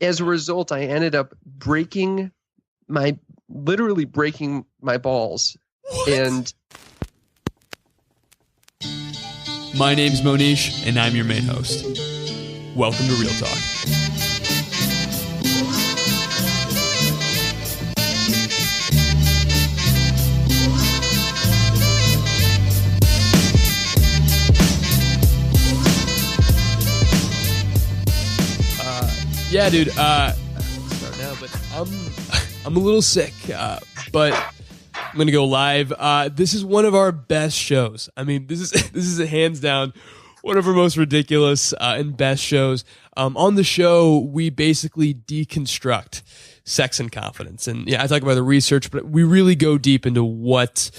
as a result, I ended up literally breaking my balls. What? And my name's Mohnish, and I'm your main host. Welcome to Real Talk. Yeah, dude. Start now, but I'm a little sick. But I'm gonna go live. This is one of our best shows. I mean, this is a hands down one of our most ridiculous and best shows. On the show, we basically deconstruct sex and confidence. And yeah, I talk about the research, but we really go deep into what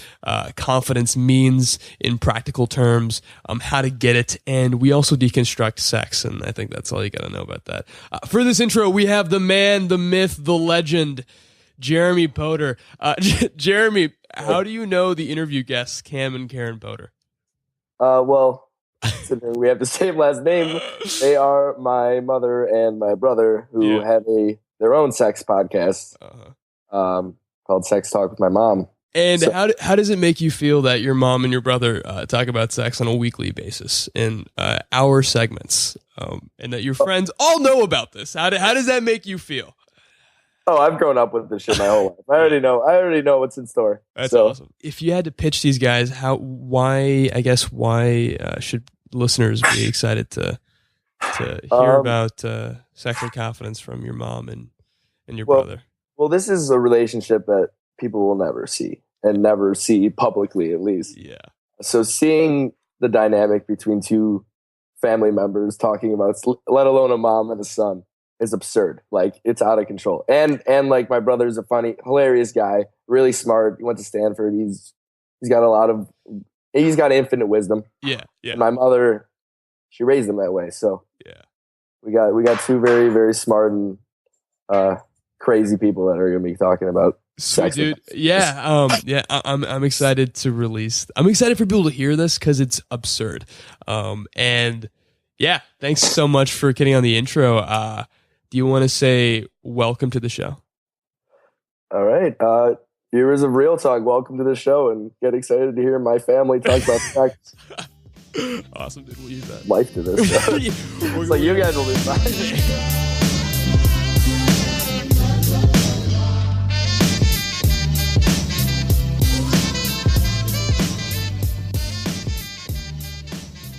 confidence means in practical terms, how to get it, and we also deconstruct sex. And I think that's all you got to know about that. For this intro, we have the man, the myth, the legend, Jeremy Potter. Jeremy, how do you know the interview guests, Cam and Karen Potter? Well, we have the same last name. They are my mother and my brother who have their own sex podcast called Sex Talk with My Mom. And so, how does it make you feel that your mom and your brother talk about sex on a weekly basis in our segments, and that your friends all know about this? How does that make you feel? Oh, I've grown up with this shit my whole life. I already know what's in store. That's awesome. If you had to pitch these guys, why should listeners be excited to hear about sex and confidence from your mom and your brother? Well, this is a relationship that people will never see, and never see publicly, at least. Yeah. So seeing the dynamic between two family members talking about, let alone a mom and a son, is absurd. Like, it's out of control. And like, my brother's a funny, hilarious guy, really smart. He went to Stanford. He's got infinite wisdom. Yeah. And my mother, she raised him that way. So yeah, we got two very, very smart and crazy people that are going to be talking about sex. Dude. Yeah. I'm excited to release. I'm excited for people to hear this because it's absurd. And yeah, thanks so much for getting on the intro. Do you want to say welcome to the show? All right. Viewers of Real Talk, welcome to the show, and get excited to hear my family talk about sex. Awesome, dude. We'll use that. Life to this. It's like you guys will be fine.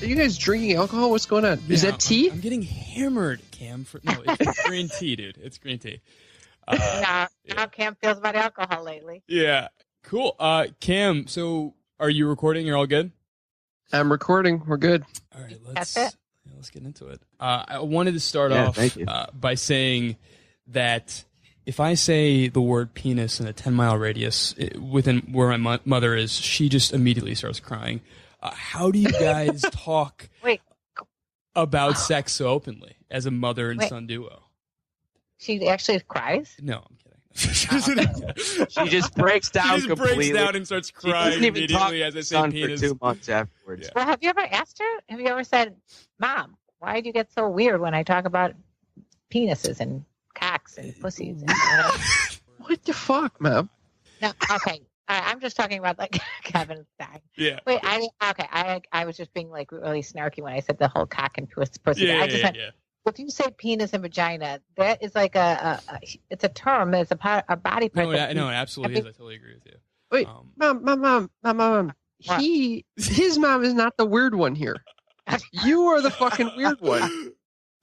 are you guys drinking alcohol? What's going on? Is that tea? I'm getting hammered, Cam. It's green tea, dude. It's green tea. How Cam feels about alcohol lately. Yeah. Cool. Cam, so are you recording? You're all good? I'm recording. We're good. All right. Let's get into it. I wanted to start off by saying that if I say the word penis in a 10-mile radius within where my mother is, she just immediately starts crying. How do you guys talk about sex so openly as a mother and son duo? She actually cries? No, I'm kidding. She just breaks down completely. Breaks down and starts crying immediately as I say penis. For 2 months afterwards. Yeah. Well, have you ever asked her? Have you ever said, Mom, why do you get so weird when I talk about penises and cocks and pussies? And What the fuck, man? No, okay. I'm just talking about like Kevin's thing. Yeah. Wait, I was just being like really snarky when I said the whole cock and pussy. Yeah. If you say penis and vagina, that is like it's a term. It's a body part. No, it absolutely is. I totally agree with you. Wait, mom. His mom is not the weird one here. You are the fucking weird one.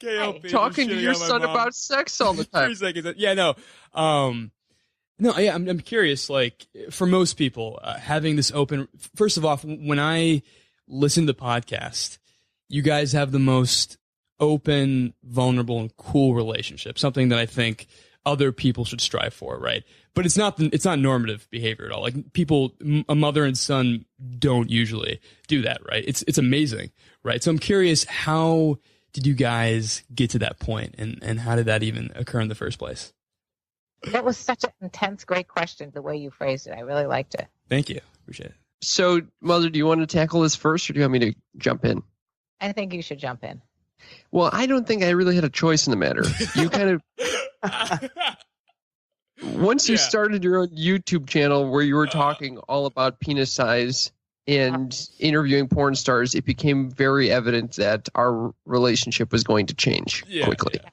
KLP, talking to your son about sex all the time. 3 seconds. Yeah, no. I'm curious, like, for most people, having this open, first of all, when I listen to the podcast, you guys have the most open, vulnerable, and cool relationship, something that I think other people should strive for, right? But it's not normative behavior at all. Like, a mother and son don't usually do that, right? It's amazing, right? So I'm curious, how did you guys get to that point, and how did that even occur in the first place? That was such an intense, great question, the way you phrased it. I really liked it. Thank you. Appreciate it. So, Mother, do you want to tackle this first, or do you want me to jump in? I think you should jump in. Well, I don't think I really had a choice in the matter. You kind of Once you started your own YouTube channel where you were talking all about penis size and interviewing porn stars, it became very evident that our relationship was going to change quickly. Yeah.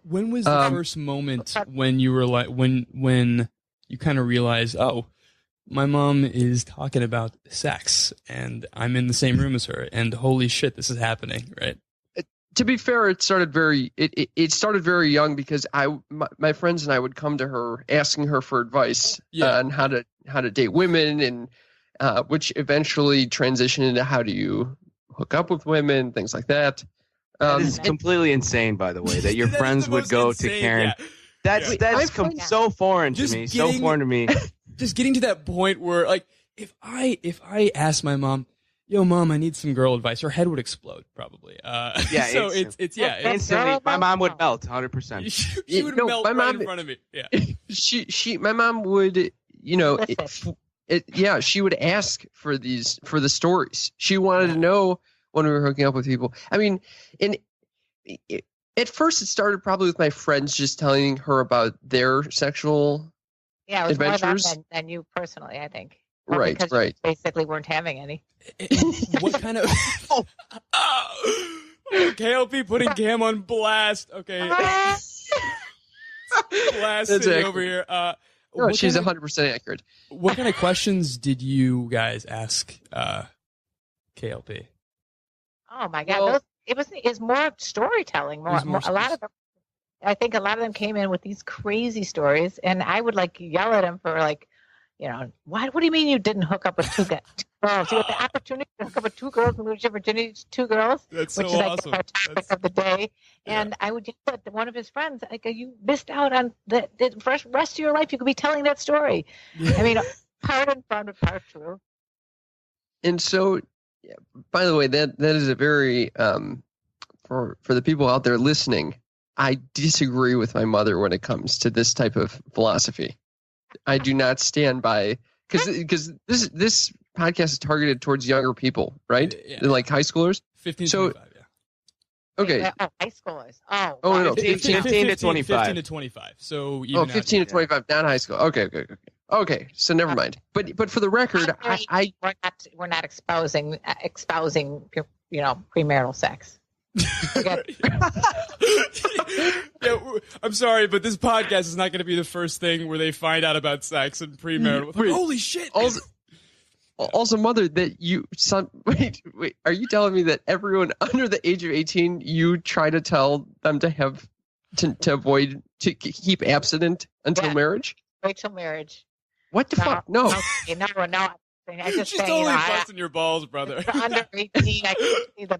When was the first moment when you were like, when you kind of realized, oh, my mom is talking about sex and I'm in the same room as her and holy shit, this is happening, right? To be fair, it started very young because my friends and I would come to her asking her for advice on how to date women, and which eventually transitioned into how do you hook up with women, things like that. That is completely insane, by the way, that your friends would go to Karen. Yeah. That's so foreign to me. So foreign to me. Just getting to that point where, like, if I asked my mom, "Yo, mom, I need some girl advice," her head would explode, probably. Yeah. So it's instantly. My mom would melt, 100%. She would melt right in front of me. Yeah. My mom would, she would ask for the stories. She wanted to know when we were hooking up with people. I mean, at first it started probably with my friends just telling her about their sexual adventures. More that than you personally, I think. Right. You basically weren't having any. What kind of KLP putting Cam on blast? Okay, blasting over here. No, she's 100% accurate. What kind of questions did you guys ask KLP? Oh my God! It's more storytelling. A lot of them. I think a lot of them came in with these crazy stories, and I would yell at them for what do you mean you didn't hook up with two girls? You had the opportunity to hook up with two girls and lose your virginity to two girls, which is awesome. Our topic of the day. And I would yell at one of his friends, you missed out on the rest of your life. You could be telling that story. I mean, part and fun, but part true. And so, by the way, that is a very for the people out there listening, I disagree with my mother when it comes to this type of philosophy. I do not stand by because this podcast is targeted towards younger people, right? Yeah. Like high schoolers. 15 to 25, yeah. Okay. High schoolers. Oh, no. 15 to 25. 15 to 25. So even 15 to 25, not high school. Okay. So never mind. But for the record, we're not espousing premarital sex. I'm sorry, but this podcast is not going to be the first thing where they find out about sex and premarital. Like, holy shit! Also, mother, wait, are you telling me that everyone under the age of 18, you try to tell them to have to keep abstinent until marriage? Wait till marriage. What the fuck? No. No. I just She's totally busting your balls, brother. Under 18, I can see the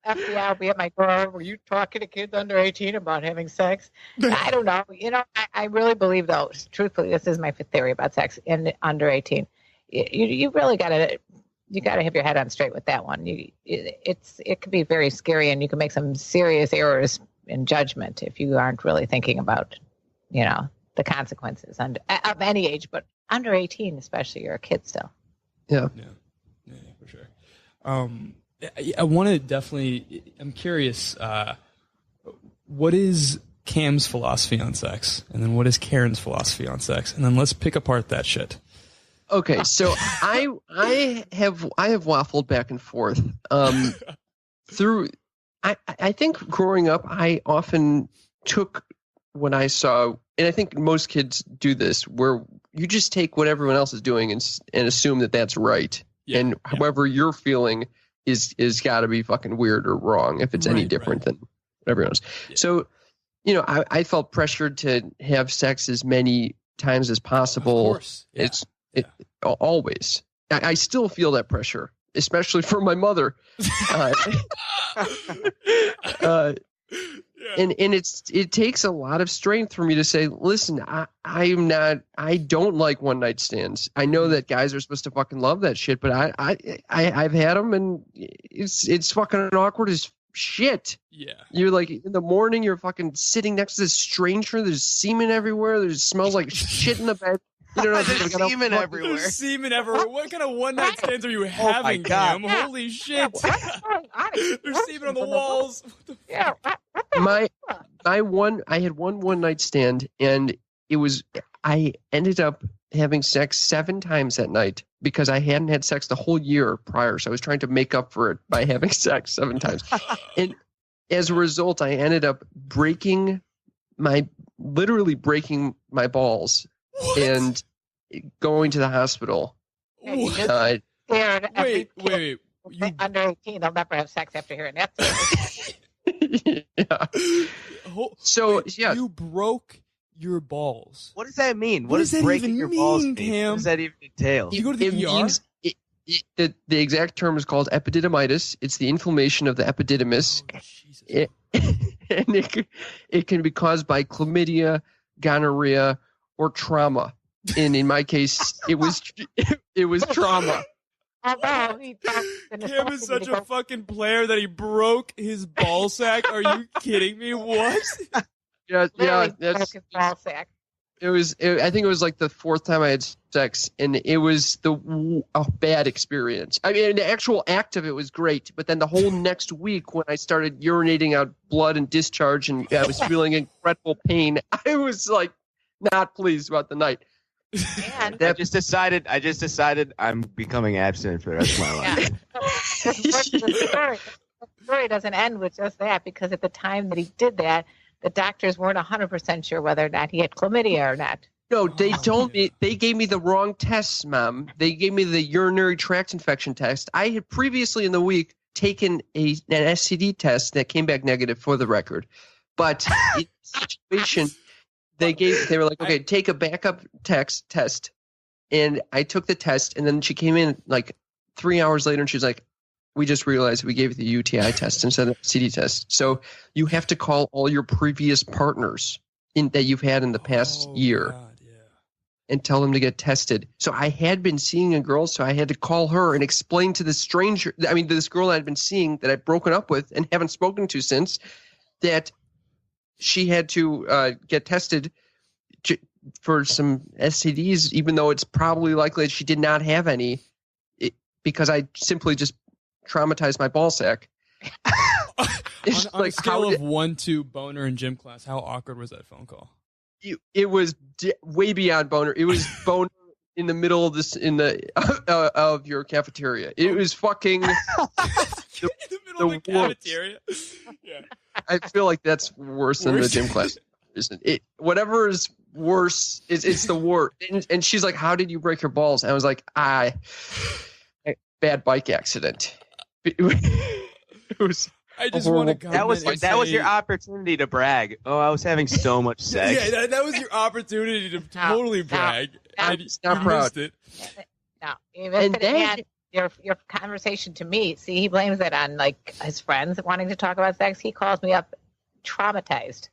FBI will be at my door. Were you talking to kids under 18 about having sex? I don't know. I really believe, though, truthfully, this is my theory about sex in under 18. You really got to have your head on straight with that one. It could be very scary, and you can make some serious errors in judgment if you aren't really thinking about, the consequences of any age, but under 18, especially, you're a kid still. Yeah, for sure. I want to definitely. I'm curious. What is Cam's philosophy on sex, and then what is Karen's philosophy on sex, and then let's pick apart that shit. Okay, so I have waffled back and forth through. I think growing up, I often took when I saw, and I think most kids do this, where you just take what everyone else is doing and assume that that's right, and however you're feeling is got to be fucking weird or wrong if it's any different than everyone else. Yeah. So, I felt pressured to have sex as many times as possible. Of course. Yeah. Always. I still feel that pressure, especially from my mother. And it takes a lot of strength for me to say, listen, I don't like one night stands. I know that guys are supposed to fucking love that shit, but I've had them and it's fucking awkward as shit. Yeah. You're like in the morning, you're fucking sitting next to this stranger. There's semen everywhere. There's smells like shit in the bed. There's semen everywhere. There's semen everywhere. What kind of one night stands are you having, Cam? Holy shit. What's going on? There's semen on the walls. What the I had one night stand, and I ended up having sex 7 times that night because I hadn't had sex the whole year prior. So I was trying to make up for it by having sex 7 times. And as a result, I ended up literally breaking my balls and going to the hospital. What? Wait. Under 18, they'll never have sex after hearing that. Yeah. So, yeah. You broke your balls. What does that mean? What does that breaking even your balls mean, mean? Cam? What does that even entail? You go to the ER? Means the exact term is called epididymitis. It's the inflammation of the epididymis. Oh, Jesus. And it can be caused by chlamydia, gonorrhea, or trauma. And in my case, it was trauma. Cam is such a fucking player that he broke his ball sack. Are you kidding me? What? Yeah. That's his ball sack. I think it was like the 4th time I had sex, and it was a bad experience. I mean, the actual act of it was great, but then the whole next week when I started urinating out blood and discharge, and I was feeling incredible pain, I was like not pleased about the night. Man. I just decided I'm becoming abstinent for the rest of my life. The story doesn't end with just that, because at the time that he did that, the doctors weren't 100% sure whether or not he had chlamydia or not. No, they told me, they gave me the wrong tests, Mom. They gave me the urinary tract infection test. I had previously in the week taken an STD test that came back negative, for the record. But in the situation, they were like, okay, take a backup test. And I took the test, and then she came in like 3 hours later, and she was like, we just realized we gave you the UTI test instead of the CD test. So you have to call all your previous partners that you've had in the past year. God, yeah. And tell them to get tested. So I had been seeing a girl, so I had to call her and explain to this girl I'd been seeing that I'd broken up with and haven't spoken to since, that she had to get tested for some STDs, even though it's probably likely that she did not have any, because I simply just traumatized my ball sack. on a scale of 1 to boner in gym class, how awkward was that phone call? It was way beyond boner. It was boner in the middle of of your cafeteria. It was fucking in the middle of the cafeteria. Yeah. I feel like that's worse than the gym class. Isn't it? Whatever is worse, it's the worst. And she's like, "How did you break your balls?" And I was like, bad bike accident. It was. I just want to comment. That was your opportunity to brag. Oh, I was having so much sex. Yeah, that was your opportunity to totally brag. I'm and not you proud. missed it. No, you missed it. And your conversation to me. See, he blames it on like his friends wanting to talk about sex. He calls me up traumatized.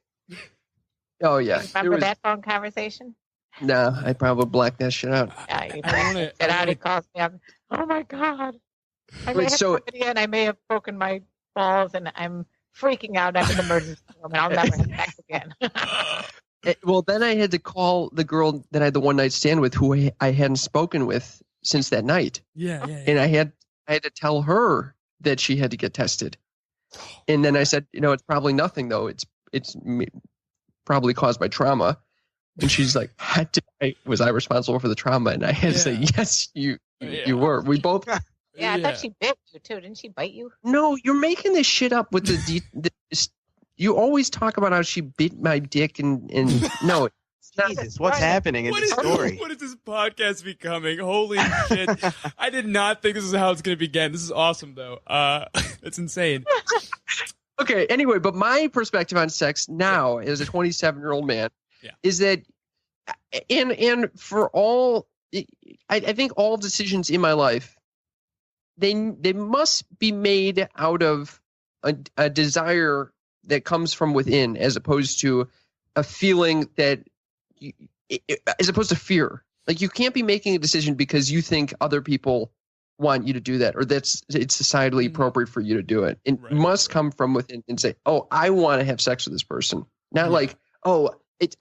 Oh yeah. Remember that phone conversation? No, I probably blacked that shit out. Yeah, he calls me up. Oh my God. I may have chlamydia and I may have broken my balls, and I'm freaking out. I'm in the emergency room, and I'll never have sex again. Well, then I had to call the girl that I had the one night stand with, who I hadn't spoken with since that night. Yeah. And I had to tell her that she had to get tested. And then I said, it's probably nothing though. It's probably caused by trauma. And she's like, was I responsible for the trauma? And I had to say, yes, you were. We both. Yeah, I thought she bit you too. Didn't she bite you? No, you're making this shit up with you always talk about how she bit my dick and no. Jesus, what's happening in this story? What is this podcast becoming? Holy shit. I did not think this is how it's going to begin. This is awesome, though. It's insane. Okay, anyway, but my perspective on sex now as a 27-year-old man is that, and for all, I think all decisions in my life, they must be made out of a desire that comes from within, as opposed to a feeling that, as opposed to fear. Like, you can't be making a decision because you think other people want you to do that, or it's societally appropriate for you to do it. It must come from within and say, "Oh, I want to have sex with this person." Not like, "Oh,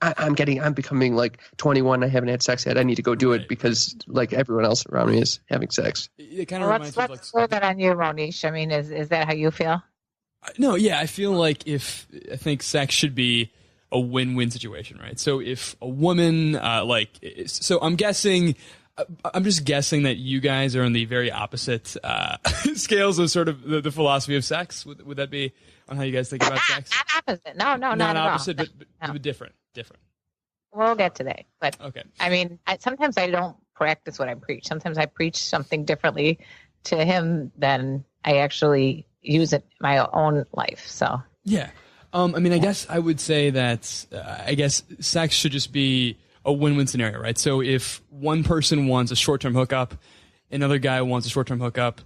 I'm becoming like 21. I haven't had sex yet. I need to go do it because like everyone else around me is having sex." It kind of reminds me of let's throw that on you, Mohnish. I mean, is that how you feel? No, yeah, I feel like I think sex should be a win-win situation, right? So if a woman, so I'm just guessing that you guys are on the very opposite scales of sort of the philosophy of sex. Would that be on how you guys think about sex? Not opposite. No, not opposite, at all. but different. We'll get to that. But okay. I mean, sometimes I don't practice what I preach. Sometimes I preach something differently to him than I actually use it in my own life. So yeah. I mean, I guess I would say that sex should just be a win-win scenario, right? So if one person wants a short-term hookup, another guy wants a short-term hookup,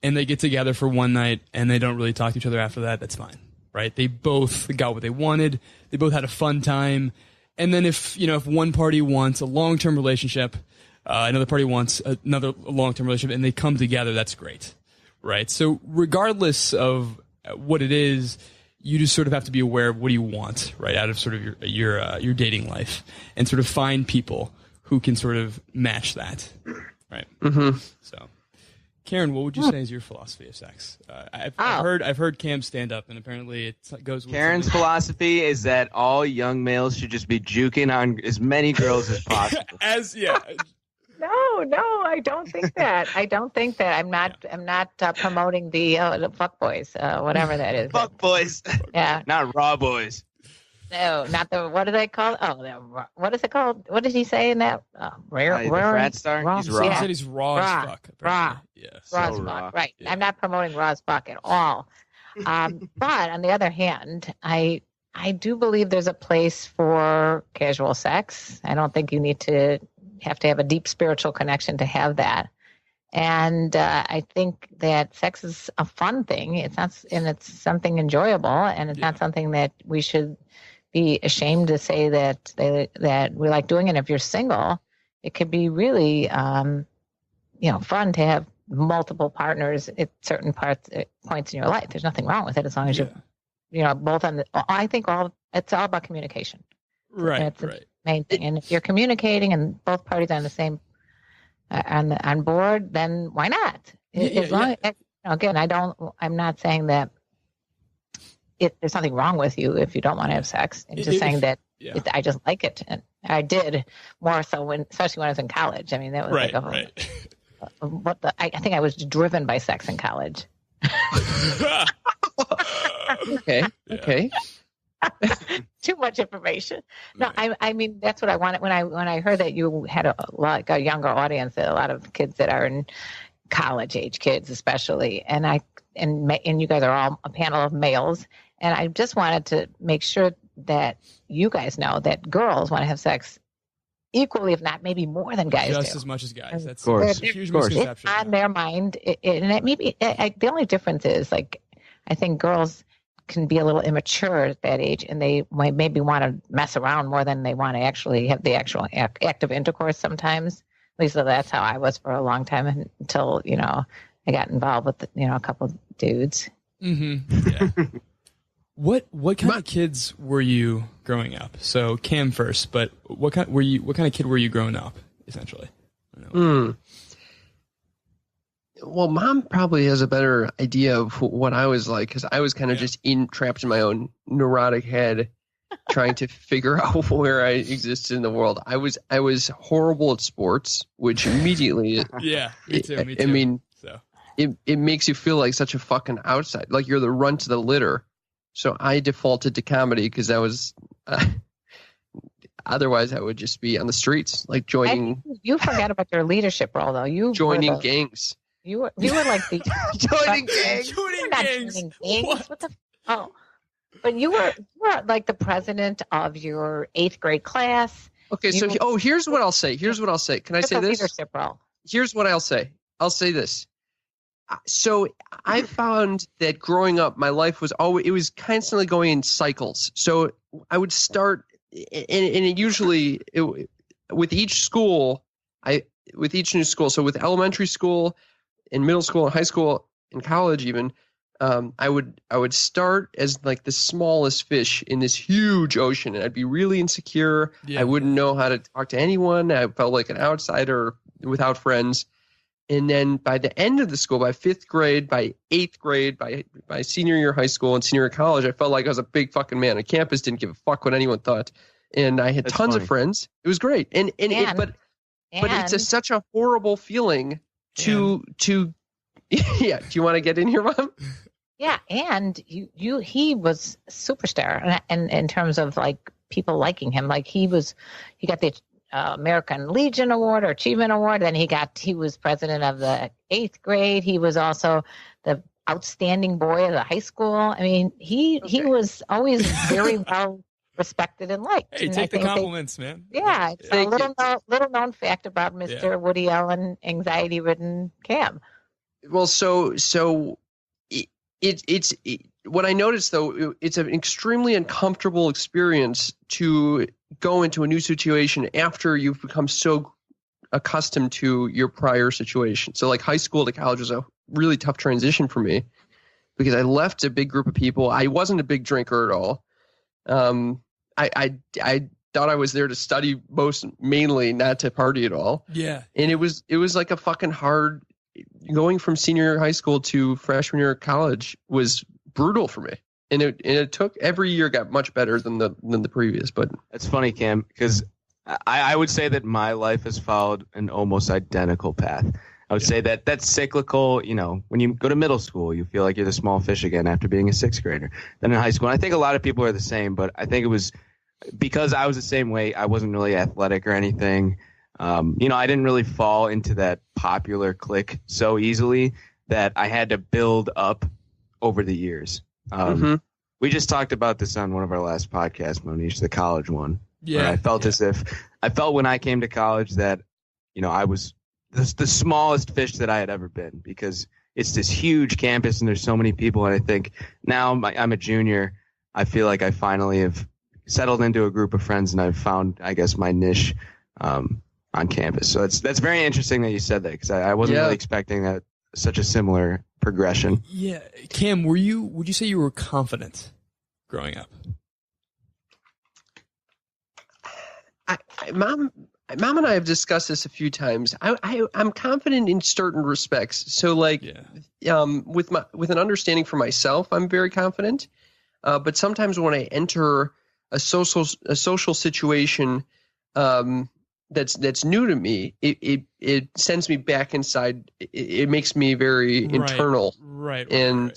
and they get together for one night and they don't really talk to each other after that, that's fine, right? They both got what they wanted. They both had a fun time. And then if one party wants a long-term relationship, another party wants another long-term relationship, and they come together, that's great, right? So regardless of what it is, you just sort of have to be aware of what do you want, right, out of sort of your dating life, and sort of find people who can sort of match that, right? Mm-hmm. So, Karen, what would you say is your philosophy of sex? I've heard Cam stand up, and apparently it goes with Karen's philosophy is that all young males should just be juking on as many girls as possible. No, I don't think that. I'm not promoting the fuck boys, whatever that is. Fuck boys. Yeah. Not raw boys. No, not the. What do they call? What is it called? What did he say in that? The frat star. He's raw. He said he's raw as fuck. Raw. Yeah. Raw as fuck. Right. Yeah. I'm not promoting raw as fuck at all. But on the other hand, I do believe there's a place for casual sex. I don't think you need to have a deep spiritual connection to have that. And I think that sex is a fun thing. It's something enjoyable, and it's not something that we should be ashamed to say that we like doing. And if you're single, it could be really, fun to have multiple partners at certain points in your life. There's nothing wrong with it as long as you're both on I think it's all about communication. Right. Main thing. And if you're communicating and both parties are on the same on board, then why not? Again, I'm not saying that there's something wrong with you if you don't want to have sex. I'm just saying that I just like it, and I did more so especially when I was in college. I mean, that was I think I was driven by sex in college. Okay. Too much information. No, I mean that's what I wanted when I heard that you had a younger audience, a lot of kids that are in college age kids especially, and you guys are all a panel of males, and I just wanted to make sure that you guys know that girls want to have sex equally, if not maybe more than guys just do. as much as guys. That's a huge misconception. It's on their mind, and the only difference is I think girls can be a little immature at that age, and they might maybe want to mess around more than they want to actually have the actual active intercourse sometimes. At least that's how I was for a long time until I got involved with a couple of dudes. Mm-hmm. Yeah. What kind of kids were you growing up? So Cam first, but what kind of kid were you growing up essentially? Well, Mom probably has a better idea of what I was like, because I was kind of just trapped in my own neurotic head, trying to figure out where I existed in the world. I was horrible at sports, which immediately me too. I mean, it makes you feel like such a fucking outside, like you're the runt of the litter. So I defaulted to comedy because I was. Otherwise, I would just be on the streets, like joining. You forgot about your leadership role, though. You joining gangs. You were like the joining gangs. Joining gangs. What the? But you were like the president of your 8th grade class. Okay, here's what I'll say. Can I say this? Leadership role. Here's what I'll say. I'll say this. So I found that growing up, my life was constantly going in cycles. So I would start, and it usually with each new school. So with elementary school, in middle school, and high school, and college even, I would start as like the smallest fish in this huge ocean, and I'd be really insecure. I wouldn't know how to talk to anyone. I felt like an outsider without friends. And then by the end of the school, by 5th grade, by 8th grade, by senior year of high school and senior year of college, I felt like I was a big fucking man on campus, didn't give a fuck what anyone thought. And I had tons of friends. It was great. But it's such a horrible feeling to yeah. Do you want to get in here, Mom? Yeah, and he was a superstar, and in terms of like people liking him, like he got the American Legion Award or Achievement Award. Then he was president of the 8th grade. He was also the outstanding boy of the high school. I mean, he was always very well respected and liked. Hey, and take the compliments, man. Yeah, it's a little known fact about Mr. Woody Allen, anxiety-ridden Cam. Well, so it's what I noticed though, it's an extremely uncomfortable experience to go into a new situation after you've become so accustomed to your prior situation. So like high school to college was a really tough transition for me because I left a big group of people. I wasn't a big drinker at all. I thought I was there to study mainly, not to party at all. Yeah. And it was like a fucking hard. Going from senior year of high school to freshman year of college was brutal for me, and it took every year got much better than the previous. But That's funny, Cam, because I would say that my life has followed an almost identical path. I would say that that's cyclical. You know, when you go to middle school, you feel like you're the small fish again after being a 6th grader. Then in high school, and I think a lot of people are the same, but I think it was because I was the same way. I wasn't really athletic or anything. I didn't really fall into that popular clique so easily that I had to build up over the years. We just talked about this on one of our last podcasts, Mohnish, the college one. Yeah. I felt as if when I came to college that, I was the smallest fish that I had ever been because it's this huge campus and there's so many people. And I think now I'm a junior. I feel like I finally have settled into a group of friends and I've found, I guess, my niche, on campus. So that's very interesting that you said that because I wasn't really expecting that such a similar progression. Yeah. Cam, would you say you were confident growing up? Mom and I have discussed this a few times. I'm confident in certain respects. So like with an understanding for myself, I'm very confident. But sometimes when I enter a social situation, that's new to me, it sends me back inside. It makes me very internal. Right. And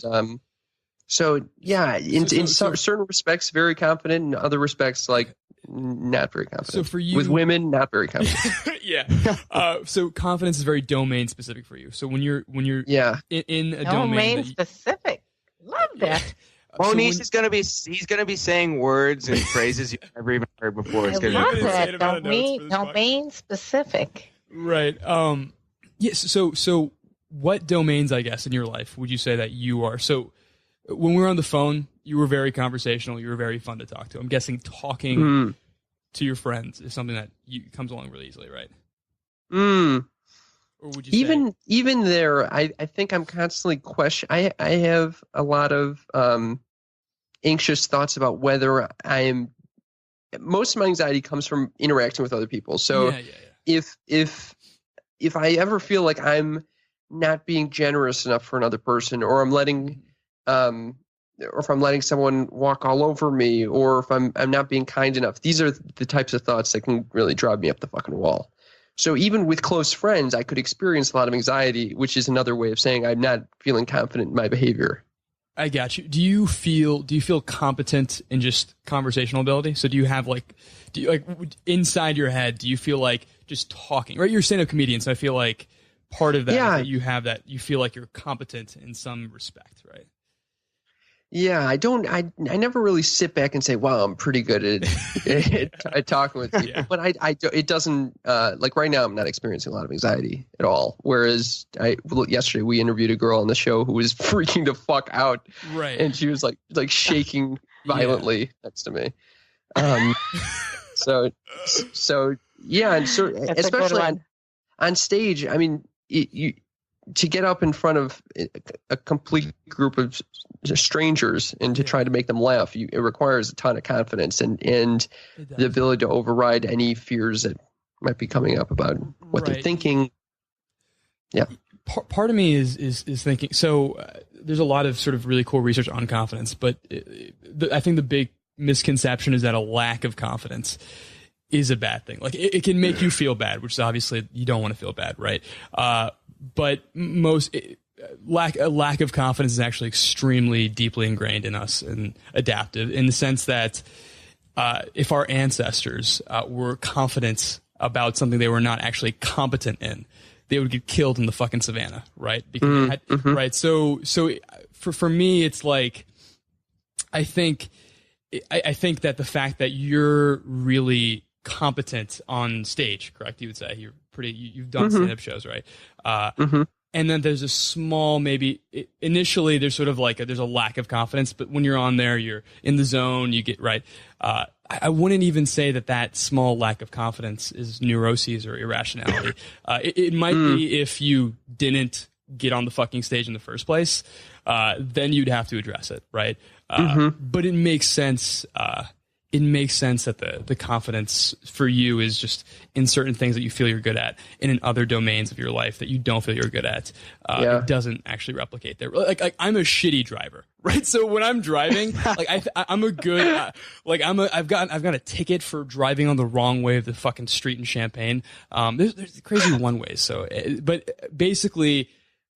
certain respects, very confident. In other respects, like not very confident. So for you, with women, not very confident. Yeah. So confidence is very domain specific for you. So when you're in a domain specific, love that. Mohnish is gonna be saying words and phrases you've never even heard before. It's love that. Domain specific. Right. Yes. So what domains, I guess, in your life would you say that you are? So when we were on the phone, you were very conversational. You were very fun to talk to. I'm guessing talking to your friends is something that comes along really easily, right? Or would you even there, I think I'm constantly I have a lot of anxious thoughts about whether most of my anxiety comes from interacting with other people. So if I ever feel like I'm not being generous enough for another person, or I'm letting or if I'm letting someone walk all over me, or if I'm not being kind enough, these are the types of thoughts that can really drive me up the fucking wall. So even with close friends, I could experience a lot of anxiety, which is another way of saying I'm not feeling confident in my behavior. I got you. Do you feel competent in just conversational ability? So do you have inside your head, do you feel like just talking, right? You're a stand-up comedian. So I feel like part of that is that you have that, you feel like you're competent in some respect, right? Yeah, I never really sit back and say, wow, I'm pretty good at talking with people. Yeah. But it doesn't, like right now, I'm not experiencing a lot of anxiety at all. Whereas yesterday we interviewed a girl on the show who was freaking the fuck out. Right. And she was like shaking violently next to me. So yeah. And so, especially on stage, I mean, to get up in front of a complete group of strangers and to try to make them laugh, it requires a ton of confidence and the ability to override any fears that might be coming up about what they're thinking. Yeah. part of me is thinking. So there's a lot of sort of really cool research on confidence, but I think the big misconception is that a lack of confidence is a bad thing. Like it can make you feel bad, which is obviously you don't want to feel bad, right? But a lack of confidence is actually extremely deeply ingrained in us and adaptive, in the sense that if our ancestors were confident about something they were not actually competent in, they would get killed in the fucking savannah, right? Because right. So for me, it's like I think that the fact that you're really competent on stage, correct? You would say you've done stand-up shows, right? And then there's a small, maybe initially there's sort of like there's a lack of confidence, but when you're on there, you're in the zone, you get right. I wouldn't even say that small lack of confidence is neuroses or irrationality. It might be if you didn't get on the fucking stage in the first place, then you'd have to address it, right? But it makes sense. It makes sense that the confidence for you is just in certain things that you feel you're good at, and in other domains of your life that you don't feel you're good at. It doesn't actually replicate there. Like I'm a shitty driver, right? So when I'm driving, like I'm a good, I've got a ticket for driving on the wrong way of the fucking street in Champaign. There's crazy one ways. So, but basically,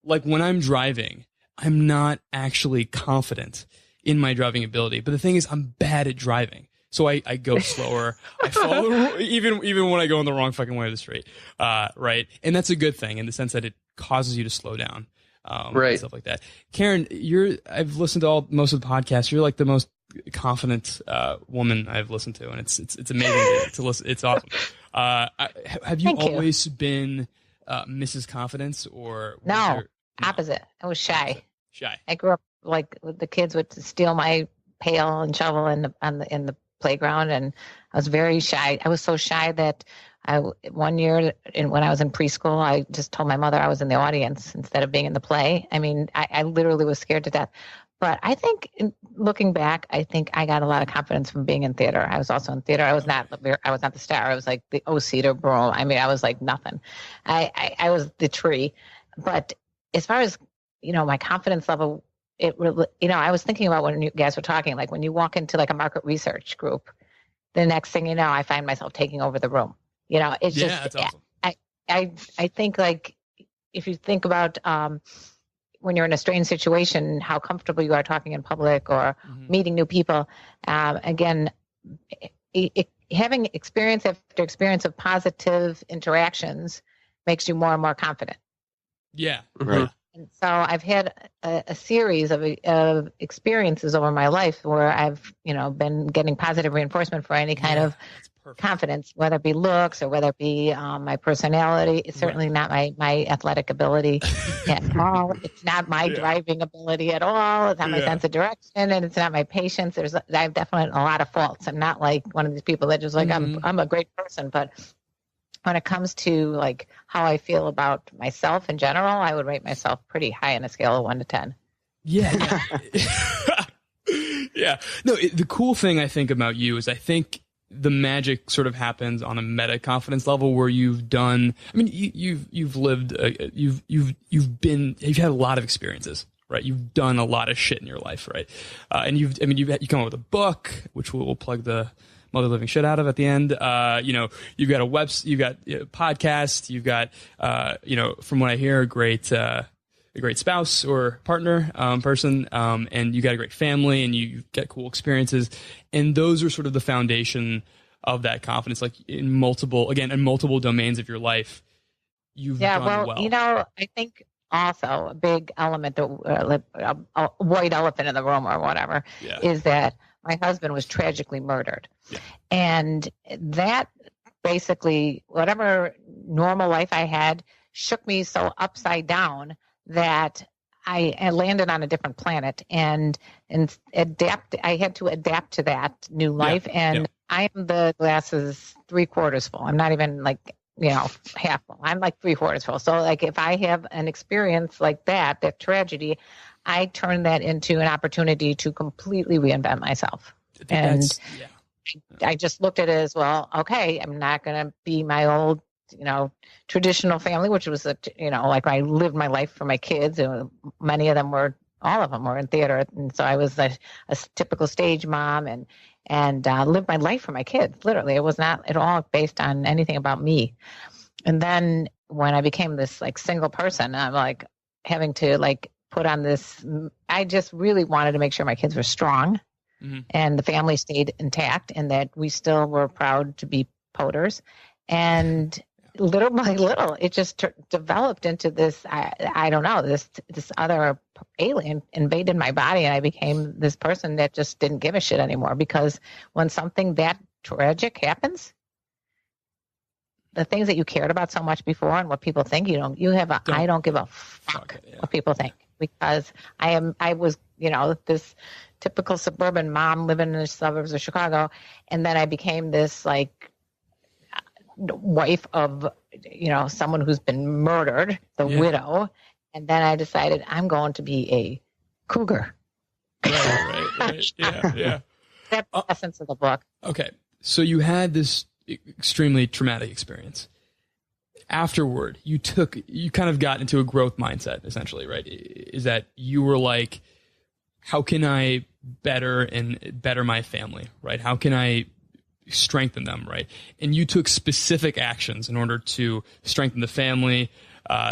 like when I'm driving, I'm not actually confident in my driving ability. But the thing is, I'm bad at driving. So I go slower. I follow even when I go in the wrong fucking way of the street. Right. And that's a good thing in the sense that it causes you to slow down. Right. And stuff like that. Karen, I've listened to most of the podcasts. You're like the most confident woman I've listened to, and it's amazing to listen. It's awesome. Have you always been Mrs. Confidence, or no? Opposite. I was shy. Shy. I grew up like the kids would steal my pail and shovel in the playground, and I was very shy. I was so shy that one year when I was in preschool, I just told my mother I was in the audience instead of being in the play. I mean, I literally was scared to death. But I think, looking back, I think I got a lot of confidence from being in theater. I was also in theater. I was not the star. I was like the O-seat or broom. I mean, I was like nothing. I was the tree. But as far as my confidence level, it really, I was thinking about when you guys were talking, like when you walk into like a market research group, the next thing you know, I find myself taking over the room. It's just, that's awesome. I think like if you think about when you're in a strange situation, how comfortable you are talking in public or meeting new people. Again, having experience after experience of positive interactions makes you more and more confident. Yeah, right. And so I've had a series of experiences over my life where I've, been getting positive reinforcement for any kind of confidence, whether it be looks or whether it be my personality. It's certainly not my athletic ability at all. It's not my driving ability at all. It's not my sense of direction, and it's not my patience. I have definitely a lot of faults. I'm not like one of these people that just like I'm a great person, but when it comes to like how I feel about myself in general, I would rate myself pretty high on a scale of 1 to 10. Yeah. Yeah. No, the cool thing I think about you is I think the magic sort of happens on a meta confidence level where you've done, I mean, you've lived, you've had a lot of experiences, right? You've done a lot of shit in your life, right? And you come up with a book, which we'll plug the mother living shit out of at the end. You've got you've got a podcast, you've got, from what I hear, a great spouse or partner, person, and you got a great family, and you get cool experiences. And those are sort of the foundation of that confidence, like in multiple domains of your life. You've done well. I think also a big element, a white elephant in the room or whatever, is that my husband was tragically murdered. Yeah. And that basically, whatever normal life I had shook me so upside down that I landed on a different planet and adapt. I had to adapt to that new life. I am the glasses 3/4 full. I'm not even like, half full. I'm like 3/4 full. So like if I have an experience like that tragedy, I turn that into an opportunity to completely reinvent myself. And I just looked at it as, well, okay, I'm not going to be my old traditional family, which was like I lived my life for my kids, and all of them were in theater, and so I was a typical stage mom and lived my life for my kids. Literally, it was not at all based on anything about me. And then when I became this like single person, I'm like having to like put on this. I just really wanted to make sure my kids were strong, and the family stayed intact, and that we still were proud to be Poders. And little by little, it just developed into this. I don't know, this other alien invaded my body, and I became this person that just didn't give a shit anymore. Because when something that tragic happens, the ththings that you cared about so much before and what people think, I don't give a fuck what people think, because I was this typical suburban mom living in the suburbs of Chicago, and then I became this like wife of someone who's been murdered, the widow, and then I decided I'm going to be a cougar. Right. Yeah. That's the essence of the book. Okay, so you had this extremely traumatic experience. Afterward, you kind of got into a growth mindset, essentially, right? Is that you were like, how can I better my family, right? How can I strengthen them, right? And you took specific actions in order to strengthen the family,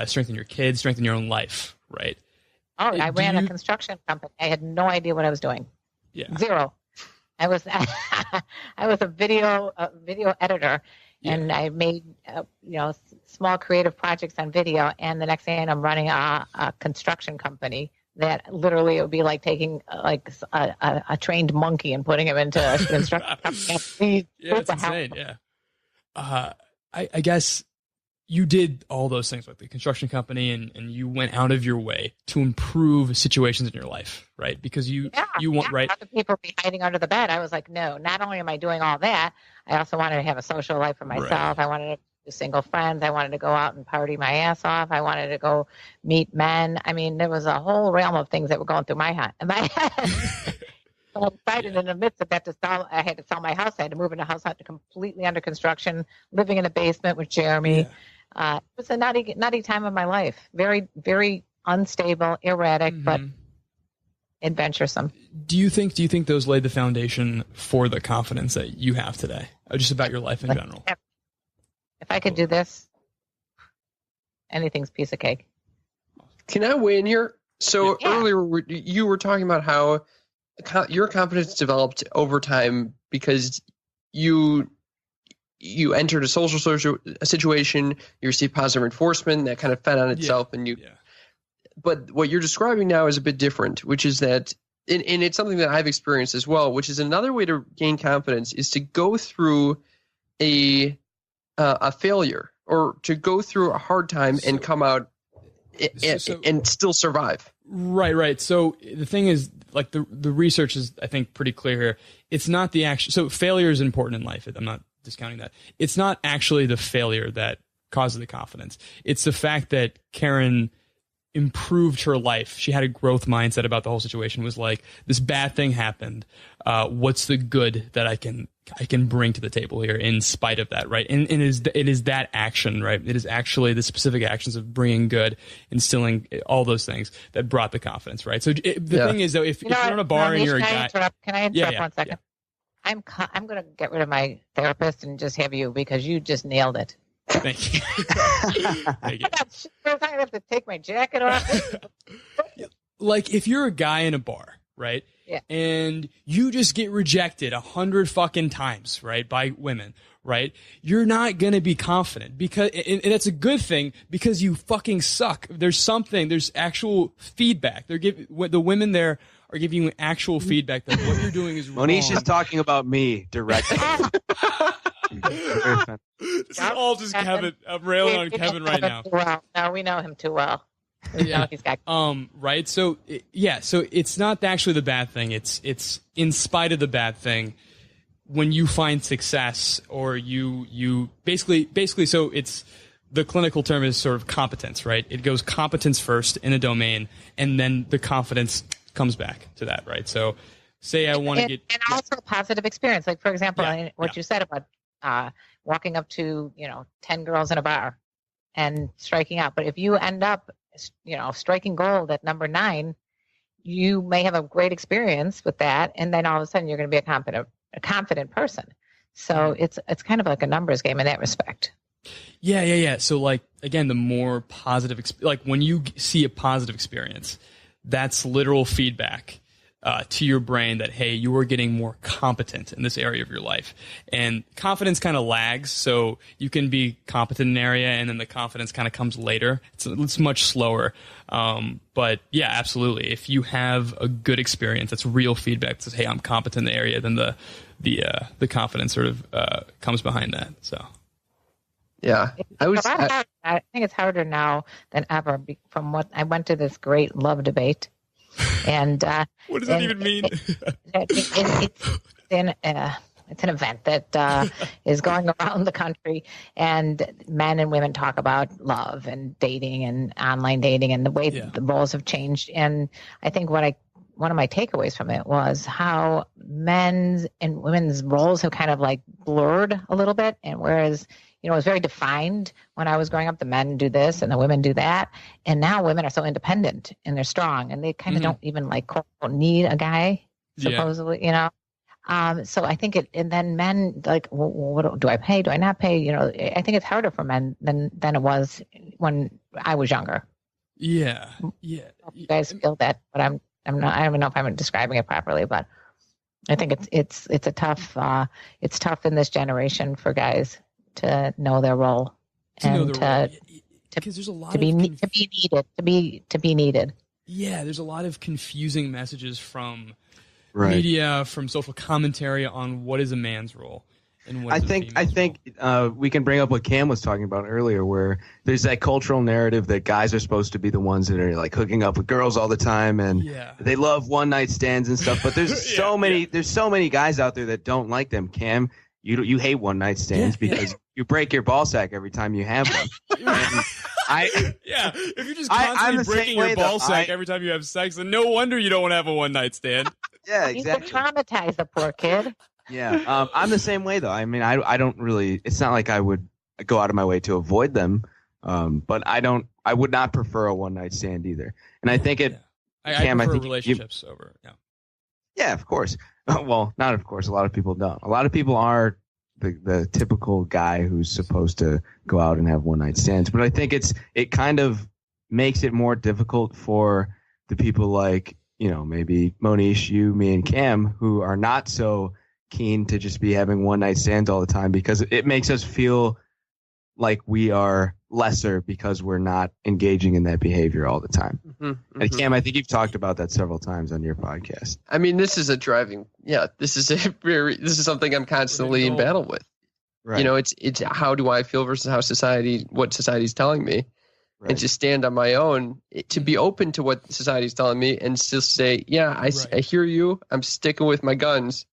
strengthen your kids, strengthen your own life, right? Oh, I ran a construction company. I had no idea what I was doing. Yeah. Zero. I was a video editor, and I made small creative projects on video. And the next day, I'm running a construction company that literally it would be like taking like a trained monkey and putting him into a construction company. Yeah, it's insane. Yeah. I guess you did all those things like the construction company, and you went out of your way to improve situations in your life, right? Because you want, right? Other people be hiding under the bed. I was like, no, not only am I doing all that, I also wanted to have a social life for myself. Right. I wanted to do single friends. I wanted to go out and party my ass off. I wanted to go meet men. I mean, there was a whole realm of things that were going through my head. So I decided in the midst of that I had to sell my house. I had to move into a house completely under construction, living in a basement with Jeremy. Yeah. It was a nutty time of my life. Very, very unstable, erratic, but adventuresome. Do you think those laid the foundation for the confidence that you have today, or just about your life in general? If I could do this, anything's a piece of cake. Can I weigh in here? So earlier you were talking about how your confidence developed over time because you entered a social situation, you received positive reinforcement that kind of fed on itself, But what you're describing now is a bit different, which is that, and it's something that I've experienced as well, which is another way to gain confidence is to go through a failure or to go through a hard time and come out and still survive. Right. So the thing is, like the research is, I think, pretty clear here. It's not the action. So failure is important in life. I'm not discounting that. It's not actually the failure that causes the confidence. It's the fact that Karen improved her life. She had a growth mindset about the whole situation. It was like, this bad thing happened. What's the good that I can bring to the table here in spite of that, right? And it is that action, right? It is actually the specific actions of bringing good, instilling all those things that brought the confidence, right? So the thing is, though, if you're on a bar and you're a guy... Can I interrupt 1 second? Yeah. I'm going to get rid of my therapist and just have you, because you just nailed it. Thank you. Thank you. I'm going to have to take my jacket off. Like, if you're a guy in a bar, right? Yeah. And you just get rejected 100 fucking times, right, by women, right? You're not going to be confident, because, and it's a good thing, because you fucking suck. There's actual feedback. The women there are giving you actual feedback that what you're doing is wrong. Mohnish is talking about me directly. This is all just Kevin. I'm railing on Kevin right now. Well, no, we know him too well. Yeah. He's got right. So so it's not actually the bad thing. It's in spite of the bad thing, when you find success, or you basically. So it's, the clinical term is sort of competence, right? It goes competence first in a domain, and then the confidence comes back to that, right? So say I want to get... And also positive experience. Like, for example, what you said about walking up to 10 girls in a bar and striking out. But if you end up striking gold at number 9, you may have a great experience with that, and then all of a sudden you're going to be a confident person. So it's kind of like a numbers game in that respect. Yeah. So like, again, the more positive, like when you see a positive experience, that's literal feedback to your brain that, hey, you are getting more competent in this area of your life. And confidence kind of lags. So you can be competent in an area and then the confidence kind of comes later. It's much slower. But yeah, absolutely. If you have a good experience, that's real feedback that says, hey, I'm competent in the area, then the confidence sort of comes behind that. So. Yeah, I think it's harder now than ever from what I went to this great love debate, and what does that even mean? It's an event that is going around the country, and men and women talk about love and dating and online dating and the way the roles have changed. And I think one of my takeaways from it was how men's and women's roles have kind of like blurred a little bit, and whereas it was very defined when I was growing up. The men do this and the women do that. And now women are so independent and they're strong and they kind of don't even like quote, need a guy, supposedly, So I think and then men like, well, what do I pay? Do I not pay? I think it's harder for men than it was when I was younger. Yeah. You guys feel that, but I'm not, I don't even know if I'm describing it properly, but I think it's a tough, it's tough in this generation for guys to know their role because there's a lot to be needed. Yeah, there's a lot of confusing messages from media, from social commentary on what is a man's role and what. I think we can bring up what Cam was talking about earlier, where there's that cultural narrative that guys are supposed to be the ones that are like hooking up with girls all the time and they love one night stands and stuff. But there's so many guys out there that don't like them. Cam, you hate one night stands because you break your ball sack every time you have one. If you're just constantly breaking your ball sack every time you have sex, then no wonder you don't want to have a one night stand. Yeah, exactly. You can traumatize the poor kid. Yeah, I'm the same way though. I mean, I don't really. It's not like I would go out of my way to avoid them, but I would not prefer a one night stand either. And I think it. I prefer relationships over. Yeah. Yeah, of course. Well, not of course. A lot of people don't. A lot of people are the typical guy who's supposed to go out and have one night stands. But I think it kind of makes it more difficult for the people like, maybe Mohnish, you, me, and Cam, who are not so keen to just be having one night stands all the time, because it makes us feel like we are lesser because we're not engaging in that behavior all the time. And Cam, I think you've talked about that several times on your podcast. I mean, this is something I'm constantly in battle with. Right. It's how do I feel versus what society's telling me, and to stand on my own, to be open to what society's telling me and still say, I hear you, I'm sticking with my guns.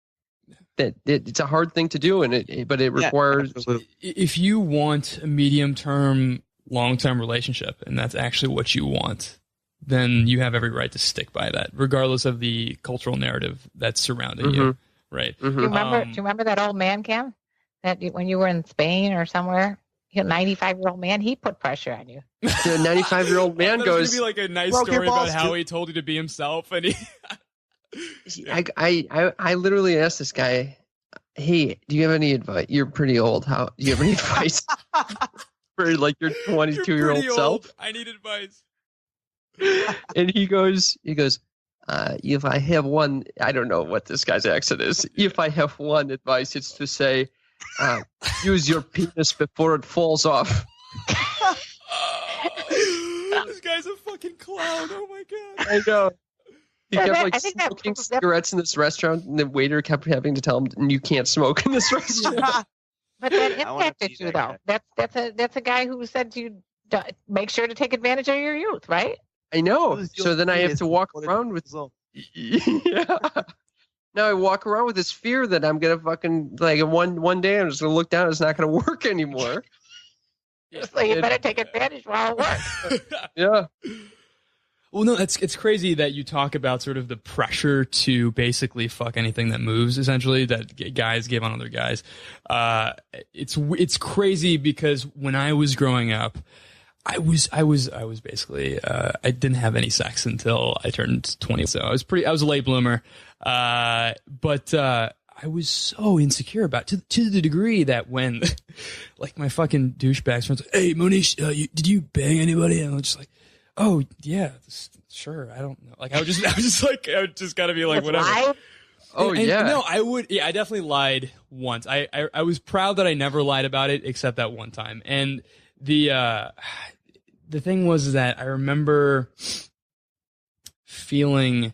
That it's a hard thing to do, but it requires. If you want a medium-term, long-term relationship, and that's actually what you want, then you have every right to stick by that, regardless of the cultural narrative that's surrounding you. Right? Do you remember that old man, Cam? That when you were in Spain or somewhere, 95-year-old man, he put pressure on you. The 95-year-old man goes. It's gonna be like a nice story about how he told you to be himself, and he. I literally asked this guy, hey, do you have any advice? You're pretty old. Do you have any advice for like your 22-year-old self? I need advice. And he goes, if I have one, I don't know what this guy's accent is. If I have one advice, it's to say, use your penis before it falls off. This guy's a fucking clown. Oh my God. I know. He kept smoking cigarettes in this restaurant, and the waiter kept having to tell him, "You can't smoke in this restaurant." But that impacted you, though. That's a guy who said to you, make sure to take advantage of your youth, right? I know. So then I have to walk around with. Yeah. Now I walk around with this fear that I'm gonna fucking one day I'm just gonna look down, and it's not gonna work anymore. So you better take advantage while it works. Yeah. Well, no, it's crazy that you talk about sort of the pressure to basically fuck anything that moves, essentially, that guys give on other guys. It's crazy because when I was growing up, I was basically, I didn't have any sex until I turned 20. So I was a late bloomer. But I was so insecure about it, to the degree that when like my fucking douchebag friends, hey, Mohnish, did you bang anybody? And I'm just like, oh yeah, sure. I don't know. Like I just gotta be like, whatever. Live? Oh yeah. No, I would. Yeah, I definitely lied once. I was proud that I never lied about it except that one time. And the thing was that I remember feeling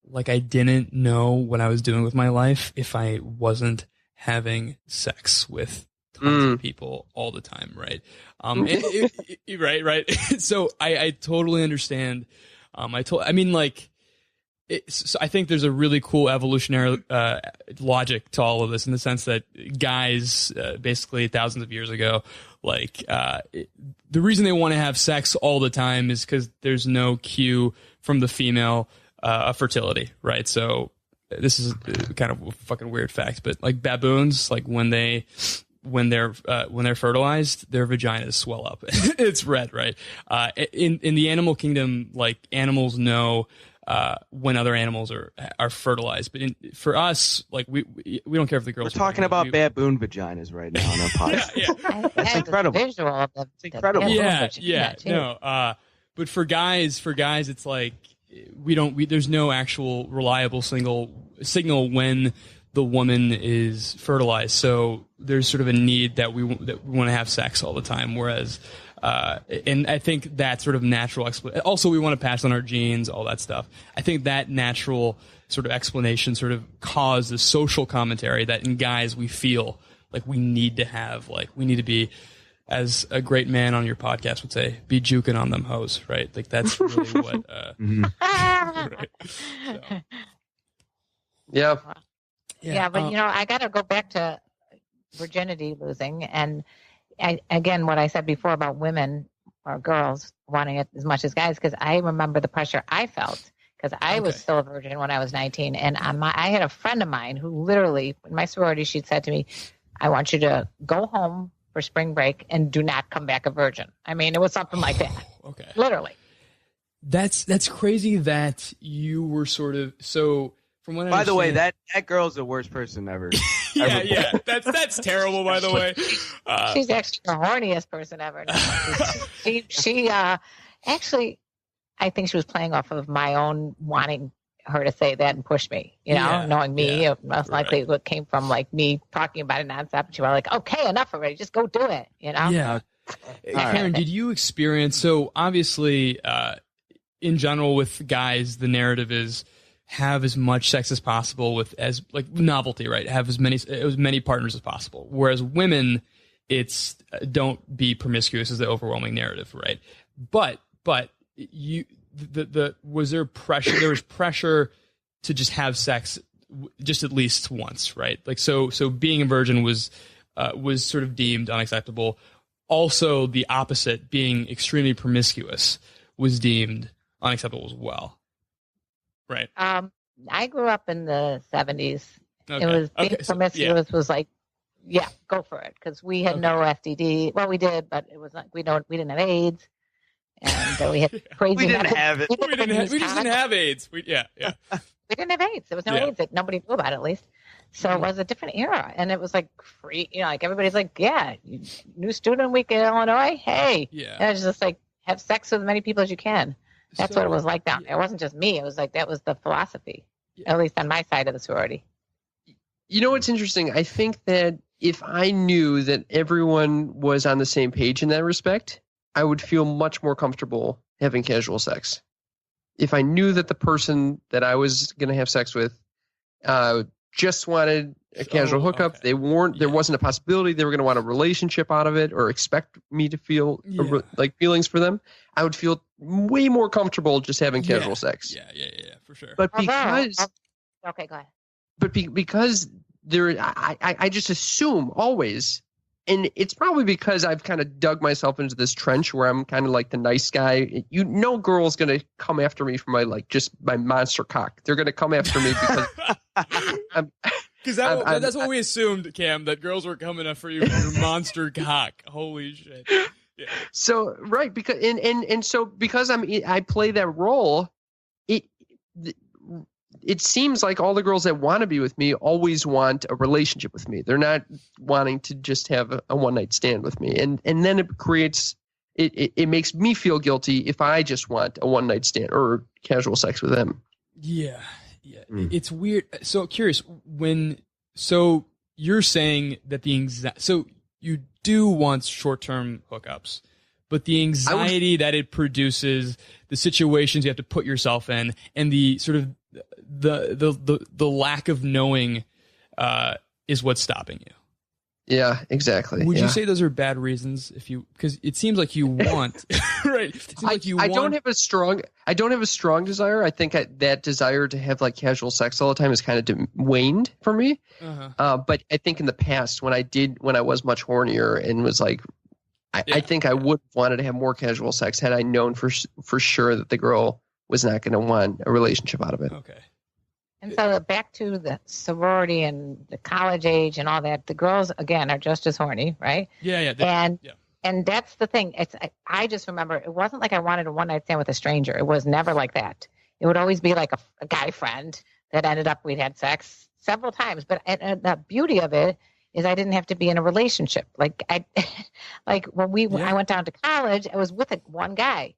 like I didn't know what I was doing with my life if I wasn't having sex with tons of people all the time, right? Right. So I totally understand. So I think there's a really cool evolutionary logic to all of this in the sense that guys, basically thousands of years ago, the reason they want to have sex all the time is because there's no cue from the female of fertility, right? So this is kind of a fucking weird fact, but like baboons, like when they're fertilized, their vaginas swell up. It's red, right? In the animal kingdom, like animals know when other animals are fertilized, but for us, like we don't care if the girls. We're talking about baboon vaginas right now on our podcast. Yeah. That's incredible. Visual of It's incredible. But for guys, it's like there's no actual reliable signal when the woman is fertilized. So there's sort of a need that we want to have sex all the time. Whereas, and I think that sort of natural also we want to pass on our genes, all that stuff. I think that natural sort of explanation sort of caused the social commentary that in guys we feel like we need to be, as a great man on your podcast would say, be juking on them hoes, right? Like that's really what. Right. So. Yeah. Yeah, but I got to go back to virginity losing, and again, what I said before about women or girls wanting it as much as guys, because I remember the pressure I felt because I was still a virgin when I was 19, and I had a friend of mine who literally, in my sorority, she'd said to me, "I want you to go home for spring break and do not come back a virgin." I mean, it was something like that. Okay, literally. That's crazy that you were sort of so. From what I by the way, understand- that girl's the worst person ever. yeah. That's terrible. By the way, she's actually the horniest person ever. She actually, I think she was playing off of my own wanting her to say that and push me. Knowing me, most likely it came from like me talking about it nonstop. And she was like, "Okay, enough already. Just go do it." Yeah. Karen, did you experience? So obviously, in general, with guys, the narrative is have as much sex as possible with as like novelty, right? Have as many partners as possible. Whereas women, it's don't be promiscuous is the overwhelming narrative, right? But was there pressure? There was pressure to just have sex just at least once, right? Like so being a virgin was sort of deemed unacceptable. Also, the opposite, being extremely promiscuous, was deemed unacceptable as well. Right. I grew up in the 70s. Okay. It was being promiscuous was like, yeah, go for it, because we had no STD. Well, we did, but it was like we didn't have AIDS, and we had crazy. We didn't have it. We just didn't have AIDS. We didn't have AIDS. There was no AIDS that nobody knew about, at least. So it was a different era, and it was like free. Like everybody's like, yeah, new student week in Illinois. Hey, and it was just like have sex with as many people as you can. That's what it was like down there. It wasn't just me. It was like that was the philosophy, at least on my side of the sorority. You know what's interesting? I think that if I knew that everyone was on the same page in that respect, I would feel much more comfortable having casual sex. If I knew that the person that I was going to have sex with just wanted a casual hookup, they weren't. There wasn't a possibility they were going to want a relationship out of it or expect me to feel like feelings for them, I would feel way more comfortable just having casual sex. Yeah, for sure. But because okay, go ahead. But because there, I just assume always and it's probably because I've kind of dug myself into this trench where I'm kind of like the nice guy. Girl's gonna come after me for my monster cock. They're gonna come after me because that's what we assumed, Cam, that girls were coming up for you for your monster cock. Holy shit. Yeah. So right, because because I play that role, it seems like all the girls that want to be with me always want a relationship with me. They're not wanting to just have a one night stand with me, and then it creates it makes me feel guilty if I just want a one night stand or casual sex with them. Yeah. It's weird. So curious so you're saying that so you do want short-term hookups, but the anxiety that it produces, the situations you have to put yourself in, and the sort of the lack of knowing is what's stopping you. Yeah, exactly. Would you say those are bad reasons? Because it seems like you want, right? It seems like you I want. I don't have a strong desire. I think that desire to have like casual sex all the time is kind of waned for me. Uh-huh. But I think in the past when I was much hornier and was like, I think I would have wanted to have more casual sex had I known for sure that the girl was not going to want a relationship out of it. Okay. And so back to the sorority and the college age and all that, the girls, again, are just as horny, right? Yeah. And that's the thing. I just remember it wasn't like I wanted a one-night stand with a stranger. It was never like that. It would always be like a guy friend that ended up, we'd had sex several times. But the beauty of it is I didn't have to be in a relationship. I went down to college, I was with one guy.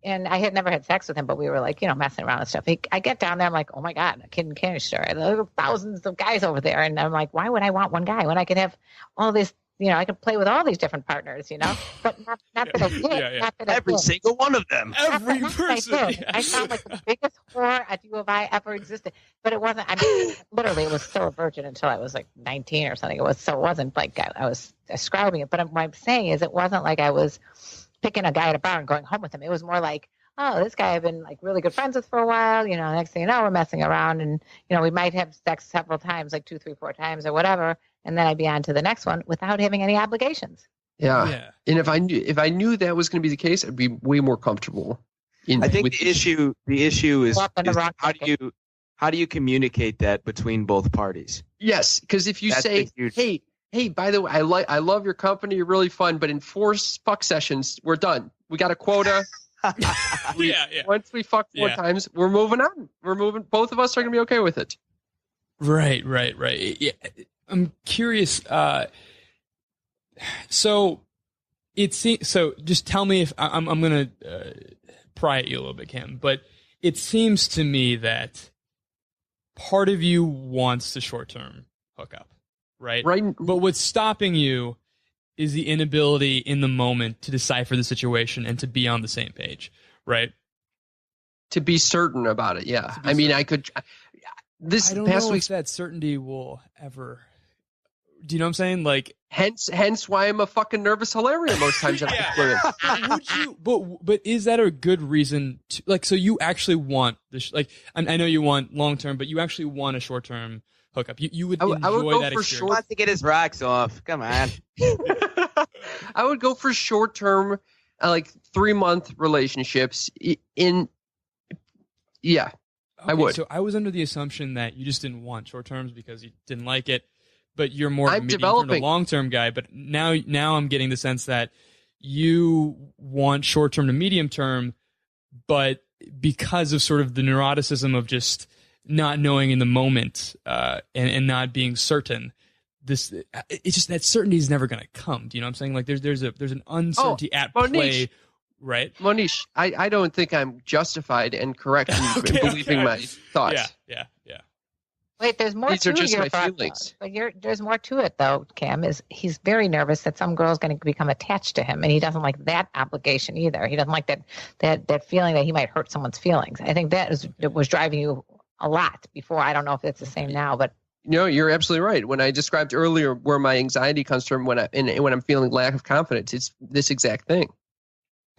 And I had never had sex with him, but we were messing around and stuff. I get down there, I'm like, oh my God, a kid in candy store. There are thousands of guys over there. And I'm like, why would I want one guy when I could have all this, I could play with all these different partners, but not that I did. Yeah. Not that Every I did. single one of them. Every Not that person. I did. I sound like the biggest whore at U of I ever existed. But it wasn't, literally, it was still a virgin until I was like 19 or something. It wasn't like I was describing it. But what I'm saying is it wasn't like I was picking a guy at a bar and going home with him. It was more like, oh, this guy I've been like really good friends with for a while. Next thing you know, we're messing around and, we might have sex several times, like 2, 3, 4 times or whatever. And then I'd be on to the next one without having any obligations. Yeah. And if I knew that was going to be the case, I'd be way more comfortable. I think the issue is how do you communicate that between both parties? Yes. Cause if you say, Hey, by the way, I love your company. You're really fun, but in 4 fuck sessions, we're done. We got a quota. Once we fuck 4 times, we're moving on. We're moving. Both of us are going to be okay with it. Right. Yeah. I'm curious. So just tell me if I'm going to pry at you a little bit, Kim, but it seems to me that part of you wants the short-term hookup, right? Right. But what's stopping you is the inability in the moment to decipher the situation and to be on the same page, right? To be certain about it, yeah. I mean, I could. I don't know if that certainty will ever. Do you know what I'm saying? Like, hence why I'm a fucking nervous Hilarion most times. Would you? But is that a good reason to like? So you actually want this? Like, I know you want long term, but you actually want a short term hookup. You would enjoy I would go that for experience. He wants to get his rocks off. Come on. I would go for short term, like 3-month relationships. Yeah, I would. So I was under the assumption that you just didn't want short terms because you didn't like it, but you're more I'm of a long term guy. But now I'm getting the sense that you want short term to medium term, but because of sort of the neuroticism of just not knowing in the moment and not being certain, it's just that certainty is never going to come. Do you know what I'm saying? Like there's an uncertainty at play. Right, Mohnish, I don't think I'm justified and correct in believing my thoughts. Yeah. Wait, there's more These to are just your my thought, feelings. But there's more to it, though, Cam. Is he's very nervous that some girl's going to become attached to him, and he doesn't like that obligation either. He doesn't like that feeling that he might hurt someone's feelings. I think that was driving you a lot before. I don't know if it's the same now, but No, you're absolutely right. When I described earlier where my anxiety comes from when I'm feeling lack of confidence, it's this exact thing.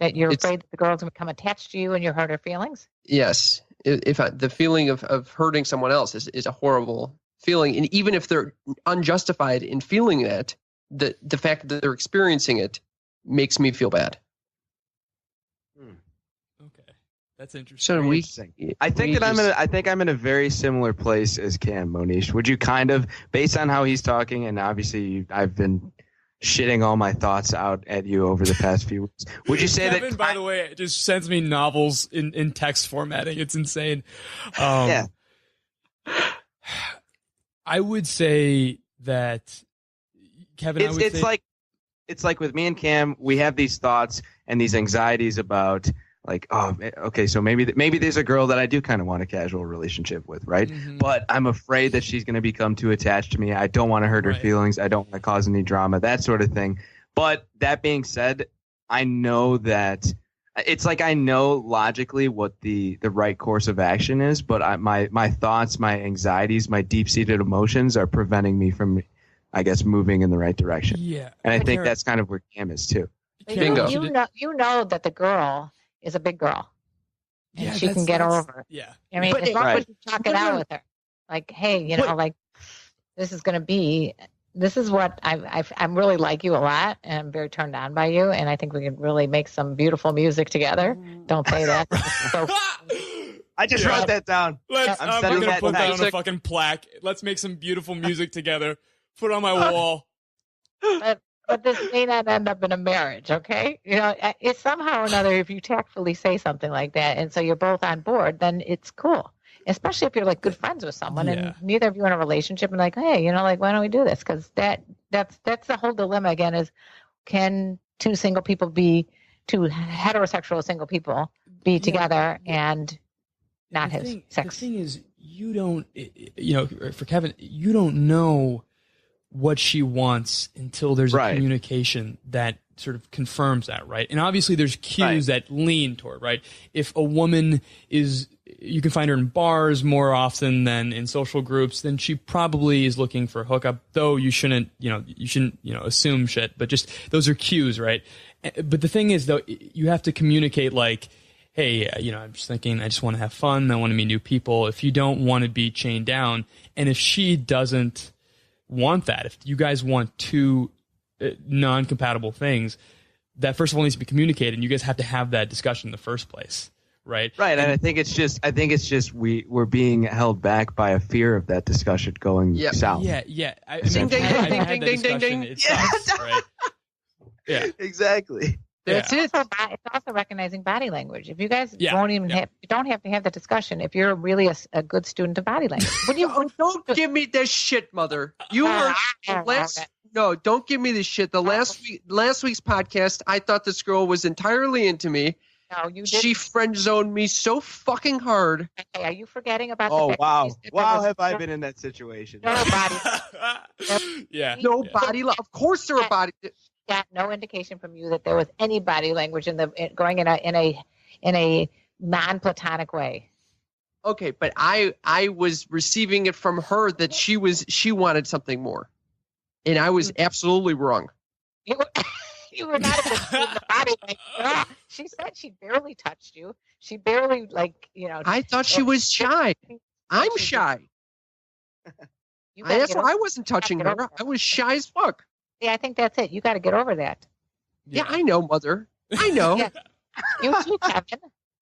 that you're afraid that the girl's going to become attached to you and you hurt her feelings? Yes. The feeling of hurting someone else is a horrible feeling. And even if they're unjustified in feeling that, the fact that they're experiencing it makes me feel bad. Okay, that's interesting. So we, I think I'm in a very similar place as Cam, Mohnish. Would you kind of, based on how he's talking, and obviously I've been shitting all my thoughts out at you over the past few weeks, would you say Kevin, that? by the way, just sends me novels in text formatting. It's insane. Yeah. I would say that Kevin. It's like with me and Cam, we have these thoughts and these anxieties about like, oh, okay, so maybe there's a girl that I do kind of want a casual relationship with, right? Mm-hmm. But I'm afraid that she's going to become too attached to me. I don't want to hurt her feelings. I don't want to cause any drama, that sort of thing. But that being said, I know that it's like I know logically what the right course of action is, but my thoughts, my anxieties, my deep-seated emotions are preventing me from, I guess, moving in the right direction. Yeah. And I think that's kind of where Cam is too. Bingo. You know that the girl is a big girl, and she can get over it. Yeah. I mean, as long as you talk it out with her, like, hey, you know, like this is going to be. This is what I'm really like you a lot, and I'm very turned on by you, and I think we can really make some beautiful music together. Don't say that. So, I just wrote that down. I'm going to put that on a fucking plaque. Let's make some beautiful music together. Put it on my wall. But this may not end up in a marriage, okay? You know, it's somehow or another, if you tactfully say something like that, and so you're both on board, then it's cool. Especially if you're like good friends with someone and neither of you in a relationship and like, hey, you know, like, why don't we do this? Because that's the whole dilemma again is, can two heterosexual single people be together and not have sex? The thing is, you don't, you know, for Kevin, you don't know what she wants until there's a communication that sort of confirms that, right? And obviously there's cues that lean toward, right? If a woman is, you can find her in bars more often than in social groups, then she probably is looking for a hookup, though you shouldn't assume shit, but just those are cues, right? But the thing is, though, you have to communicate like, hey, you know, I'm just thinking, I just want to have fun. I want to meet new people. If you don't want to be chained down, and if she doesn't want that, if you guys want two non-compatible things, that first of all needs to be communicated, and you guys have to have that discussion in the first place, right? Right, and I think it's just we're being held back by a fear of that discussion going south. Yeah. Ding, ding, ding, ding. It sucks, right? Yeah, exactly. That's it. It's also recognizing body language. If you guys you don't have to have the discussion if you're really a good student of body language. Don't give me this shit, mother. You were No, don't give me this shit. The last week's podcast, I thought this girl was entirely into me. No, you didn't. She friend zoned me so fucking hard. Okay, are you forgetting about? Oh wow! Have I been in that situation? No body. No body. Of course, there are body. Got no indication from you that there was any body language going in a non-platonic way. Okay, but I was receiving it from her that she wanted something more, and I was absolutely wrong. You were not in the body language. She said she barely touched you. She barely I thought she was shy. I'm shy. That's why I wasn't touching her. I was shy as fuck. Yeah, I think that's it. You got to get over that. Yeah, I know, mother. I know. You too, Kevin.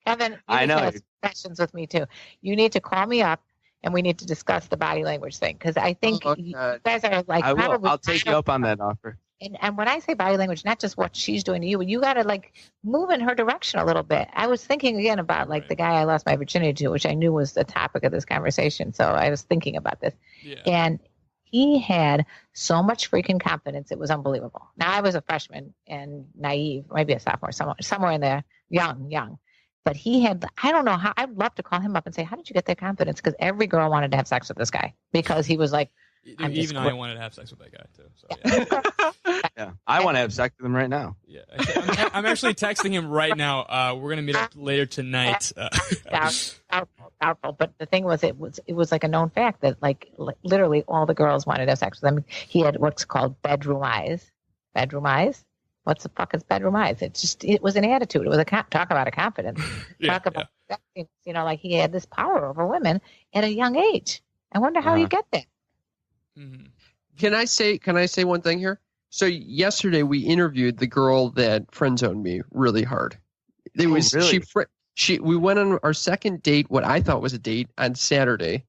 Kevin, you need to have sessions with me too. You need to call me up, and we need to discuss the body language thing because I think you guys are like. I will. I'll take you up on that offer. And when I say body language, not just what she's doing to you, but you got to like move in her direction a little bit. I was thinking again about like the guy I lost my virginity to, which I knew was the topic of this conversation. So I was thinking about this, and he had so much freaking confidence. It was unbelievable. Now I was a freshman and naive, maybe a sophomore, somewhere in there, young. But he had, I don't know how, I'd love to call him up and say, how did you get that confidence? Because every girl wanted to have sex with this guy because he was like, even I wanted to have sex with that guy too. So, yeah. I want to have sex with him right now. Yeah, I'm actually texting him right now. We're gonna meet up later tonight. Doubtful. But the thing was, it was like a known fact that like literally all the girls wanted to have sex with him. He had what's called bedroom eyes. Bedroom eyes. What the fuck is bedroom eyes? It was an attitude. It was talk about a confidence. Talk about like he had this power over women at a young age. I wonder how you get that. Mm-hmm. Can I say one thing here? So yesterday we interviewed the girl that friend zoned me really hard. It was really? we went on our second date, what I thought was a date, on Saturday.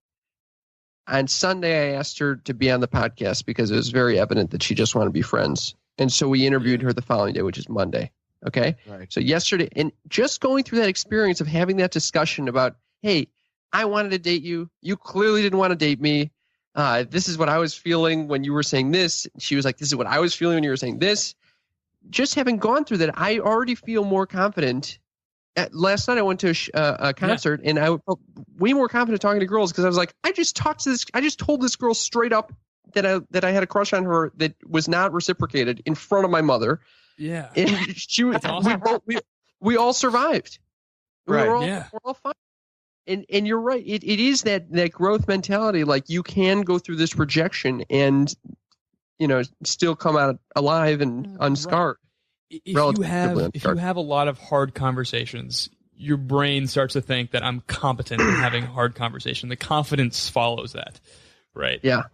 On Sunday, I asked her to be on the podcast because it was very evident that she just wanted to be friends. And so we interviewed her the following day, which is Monday. Okay. Right. So yesterday, and just going through that experience of having that discussion about, hey, I wanted to date you. You clearly didn't want to date me. This is what I was feeling when you were saying this. She was like, this is what I was feeling when you were saying this. Just having gone through that, I already feel more confident. Last night I went to a concert, and I felt way more confident talking to girls because I was like, I just told this girl straight up that I had a crush on her that was not reciprocated in front of my mother. Yeah. And we all survived. Right. We're all fine. And you're right. It is that growth mentality. Like, you can go through this rejection and, still come out alive and unscarred. If you have a lot of hard conversations, your brain starts to think that I'm competent in having a hard conversation. The confidence follows that, right? Yeah.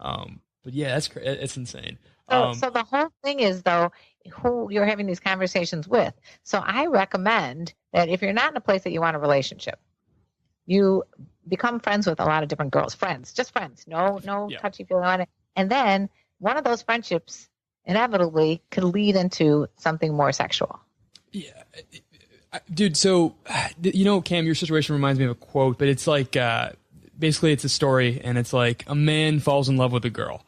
But yeah, it's insane. So the whole thing is, though, who you're having these conversations with. So I recommend that if you're not in a place that you want a relationship, you become friends with a lot of different girls. Just friends. No touchy feeling on it. And then one of those friendships inevitably could lead into something more sexual. Yeah. Dude, so, Cam, your situation reminds me of a quote, but it's like, basically it's a story, and it's like a man falls in love with a girl.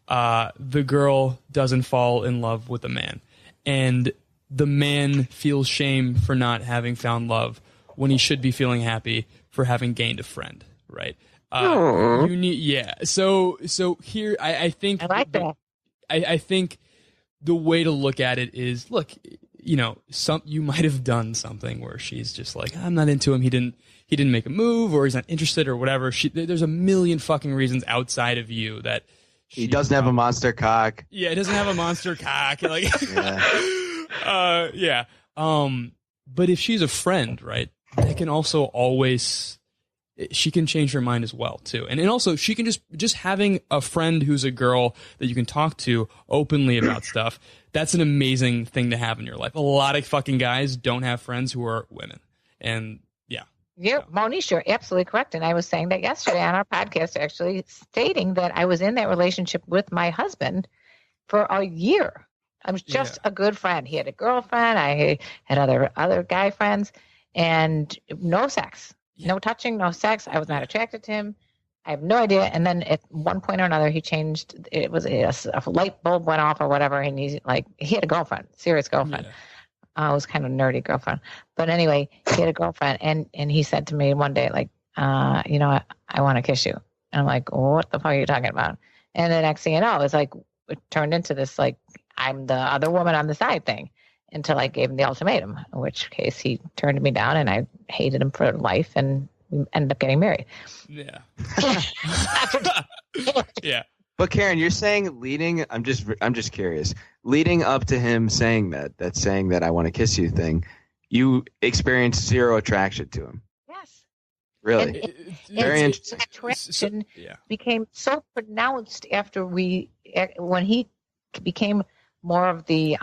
The girl doesn't fall in love with the man. And the man feels shame for not having found love when he should be feeling happy for having gained a friend, right? So here, I think... I like that. I think the way to look at it is, look, you might have done something where she's just like, I'm not into him. He didn't make a move, or he's not interested, or whatever. There's a million fucking reasons outside of you that he doesn't have a monster cock. Yeah, he doesn't have a monster cock. Like, but if she's a friend, right, that can also always, she can change her mind as well too. And also she can just having a friend who's a girl that you can talk to openly about stuff. That's an amazing thing to have in your life. A lot of fucking guys don't have friends who are women. And yeah, Mohnish, you're absolutely correct. And I was saying that yesterday on our podcast, actually, stating that I was in that relationship with my husband for a year. I was just a good friend. He had a girlfriend. I had other guy friends, and no sex, no touching, no sex. I was not attracted to him. I have no idea. And then at one point or another, he changed. It was a light bulb went off or whatever, and he had a girlfriend, serious girlfriend. It was kind of nerdy girlfriend. But anyway, he had a girlfriend, and he said to me one day, like, I want to kiss you. And I'm like, what the fuck are you talking about? And the next thing you know, it's like, it turned into this, like, I'm the other woman on the side thing, until I gave him the ultimatum, in which case he turned me down, and I hated him for life, and we ended up getting married. Yeah. Yeah. But Karen, you're saying I'm just curious. Leading up to him saying that saying that I want to kiss you thing, you experienced zero attraction to him. Yes. Really? Very interesting. Attraction became so pronounced when he became more of the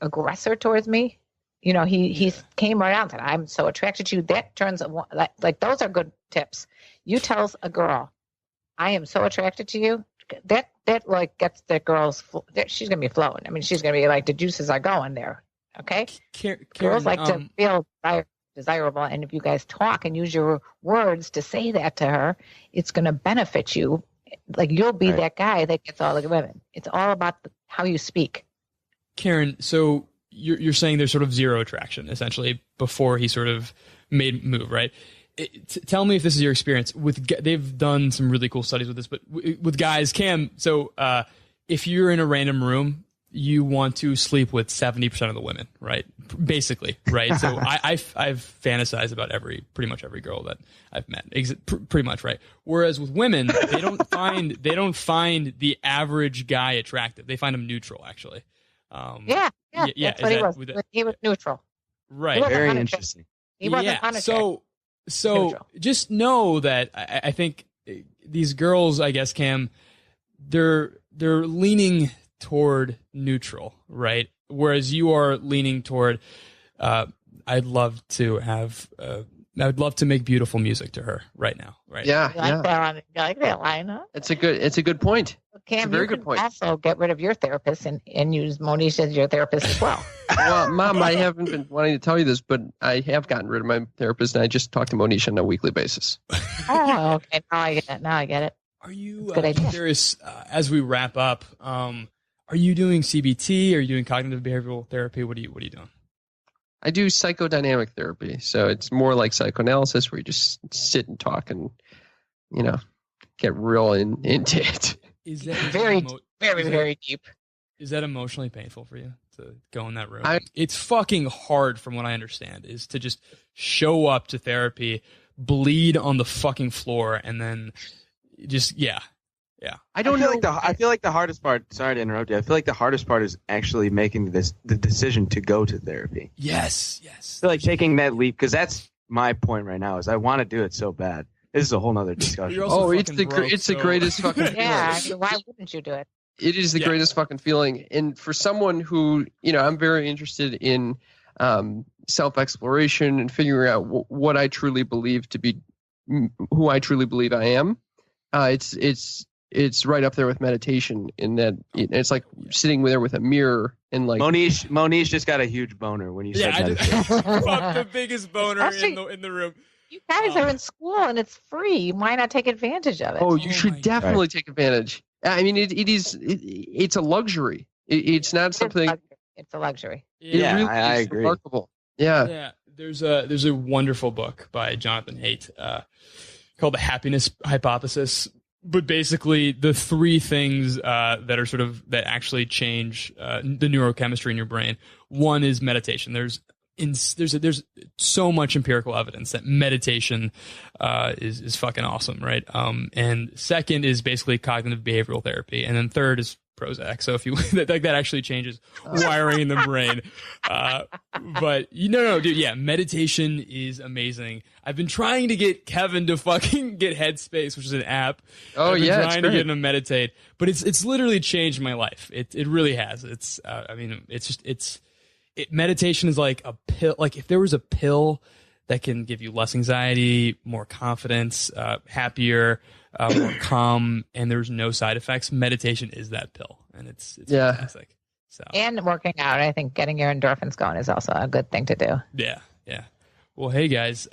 aggressor towards me. He came right out and said, I'm so attracted to you. That turns like those are good tips. You tell a girl, I am so attracted to you. That like gets that girl's, she's going to be flowing. I mean, she's going to be like, the juices are going there. Okay. Karen, girls like to feel desirable. And if you guys talk and use your words to say that to her, it's going to benefit you. Like, you'll be that guy that gets all the women. It's all about how you speak. Karen, so you're saying there's sort of zero attraction essentially before he sort of made move, right? Tell me if this is your experience they've done some really cool studies with this, but with guys, Cam. So if you're in a random room, you want to sleep with 70% of the women, right? Basically, right? So I've fantasized about pretty much every girl that I've met, pretty much, right? Whereas with women, they don't find the average guy attractive. They find him neutral, actually. That's what he was. He was neutral. Right. Very interesting. He wasn't unattractive. So neutral. Just know that I think these girls, I guess, Cam, they're leaning toward neutral, right? Whereas you are leaning toward, I'd love to make beautiful music to her right now, right? Yeah, You like yeah. that one? You like that line, huh? It's a good point. Cam, very you good can point. also get rid of your therapist and use Mohnish as your therapist as well. Well, Mom, I haven't been wanting to tell you this, but I have gotten rid of my therapist, and I just talk to Mohnish on a weekly basis. Oh, okay. Now I get it. Are you Good idea. curious, as we wrap up, are you doing CBT? Are you doing cognitive behavioral therapy? What are you doing? I do psychodynamic therapy, so it's more like psychoanalysis, where you just sit and talk and, get real into it. Is that Very, very deep. Is that emotionally painful for you to go in that room? I- It's fucking hard, from what I understand, is to just show up to therapy, bleed on the fucking floor, and then just I don't know. I feel like the hardest part. Sorry to interrupt you. I feel like the hardest part is actually making the decision to go to therapy. yes. I feel like taking that leap, because that's my point right now. Is I want to do it so bad. This is a whole nother discussion. You're also It's fucking broke, it's the so- greatest fucking Yeah. feeling. Why wouldn't you do it? It is the Yeah. greatest fucking feeling. And for someone who, I'm very interested in self-exploration and figuring out what I truly believe to be, who I truly believe I am. It's right up there with meditation in that it's like sitting there with a mirror and like. Mohnish just got a huge boner when you said Yeah, I meditation. just fuck the biggest boner Especially- in the room. You guys are in school and it's free. Why not take advantage of it? Oh, you Oh should my definitely take advantage. I mean, it's a luxury. It's not something. It's a luxury. It Yeah, really I is agree. remarkable. Yeah. Yeah, there's a wonderful book by Jonathan Haidt called The Happiness Hypothesis. But basically, the three things that actually change the neurochemistry in your brain. One is meditation. There's so much empirical evidence that meditation is fucking awesome, right? And second is basically cognitive behavioral therapy, and then third is Prozac. So if you that actually changes wiring in the brain. But no, dude, yeah, meditation is amazing. I've been trying to get Kevin to fucking get Headspace, which is an app. Oh, I've been yeah, it's trying to great. get him to meditate, but it's literally changed my life. It really has. Meditation is like a pill. Like if there was a pill that can give you less anxiety, more confidence, happier, more calm, and there's no side effects, meditation is that pill, and it's Yeah. fantastic. So And working out, I think getting your endorphins going is also a good thing to do. yeah. Well, hey guys,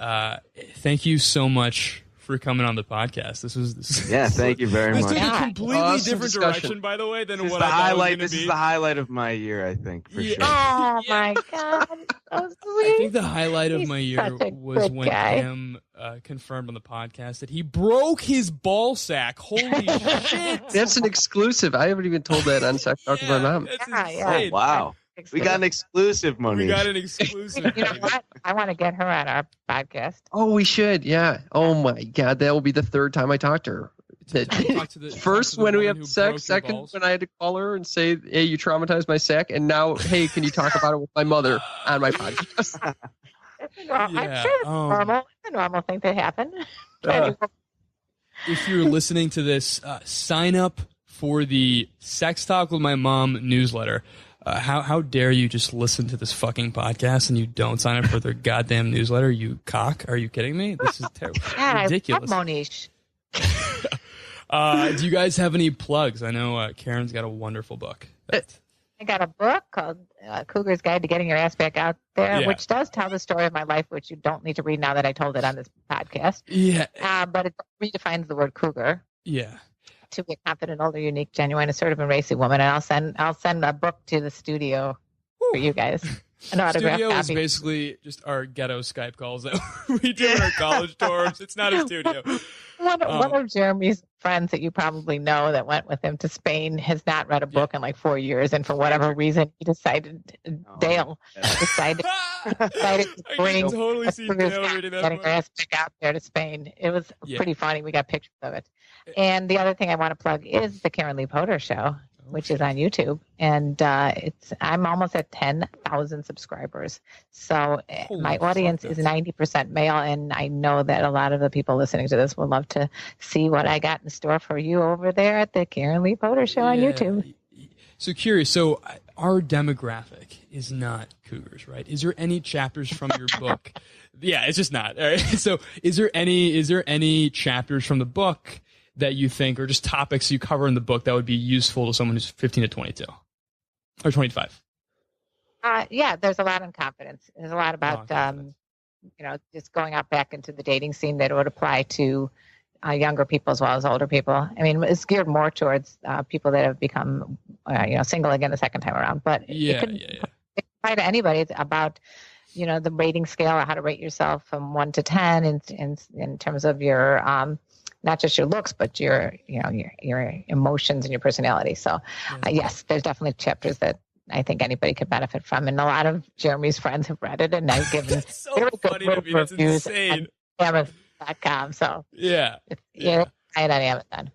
thank you so much for coming on the podcast. This was Yeah, thank you very This much. took a Yeah. completely Awesome different discussion. direction, by the way, than This is what the I thought it was highlight. gonna This be. is the highlight of my year, I think, for Yeah. sure. Oh Yeah. my God. So I sweet. think the highlight of He's my year such a was good when guy. Cam confirmed on the podcast that he broke his ball sack. Holy shit! That's an exclusive. I haven't even told that on Sex Talk with my mom. That's Yeah, insane. Oh, wow. We got an exclusive, We Mohnish. got an exclusive. You know what? I want to get her on our podcast. Oh, we should. Yeah. Oh my God, that will be the third time I talk to her. Talk to the- First talk to the when we woman have who sex, broke your second balls. when I had to call her and say, "Hey, you traumatized my sack," and now, "Hey, can you talk about it with my mother on my podcast?" I'm Yeah, sure it's normal. It's a normal thing to happen. If you're listening to this, sign up for the Sex Talk with My Mom newsletter. How dare you just listen to this fucking podcast and you don't sign up for their goddamn newsletter, you cock? Are you kidding me? This is terrible. God, Ridiculous. I love Mohnish. Do you guys have any plugs? I know Karen's got a wonderful book. I got a book called Cougar's Guide to Getting Your Ass Back Out There, Yeah. which does tell the story of my life, which you don't need to read now that I told it on this podcast. Yeah, But it redefines the word cougar yeah. to be a confident, older, unique, genuine, assertive, and racy woman. And I'll send a book to the studio for you guys. An autographed Studio is copy. basically just our ghetto Skype calls that we do in our college dorms. It's not a studio. One of Jeremy's friends that you probably know that went with him to Spain has not read a book in like 4 years, and for whatever reason, he decided Dale decided to I bring can totally a see Cougar's Dale Guide reading to that Getting book. Your Ass Back Out There to Spain. It was Yeah. pretty funny. We got pictures of it. And the other thing I want to plug is the Karen Lee Potter Show, which is on YouTube, and I'm almost at 10,000 subscribers. So Holy my fuck, audience is that's- 90% male, and I know that a lot of the people listening to this would love to see what I got in store for you over there at the Karen Lee Potter Show on Yeah. YouTube. So curious. So our demographic is not cougars, right? Is there any chapters from your book? Yeah, it's just not. All right. So is there any chapters from the book that you think, or just topics you cover in the book that would be useful to someone who's 15 to 22 or 25? Yeah, there's a lot on confidence. There's a lot about, just going out back into the dating scene that would apply to younger people as well as older people. I mean, it's geared more towards people that have become, single again the second time around. But it can apply to anybody. It's about, the rating scale, or how to rate yourself from 1 to 10 in terms of your, not just your looks, but your emotions and your personality. So, yes, there's definitely chapters that I think anybody could benefit from, and a lot of Jeremy's friends have read it, and I've given so very funny good to me. That's reviews insane. on Amazon.com. So yeah, buy it on Amazon.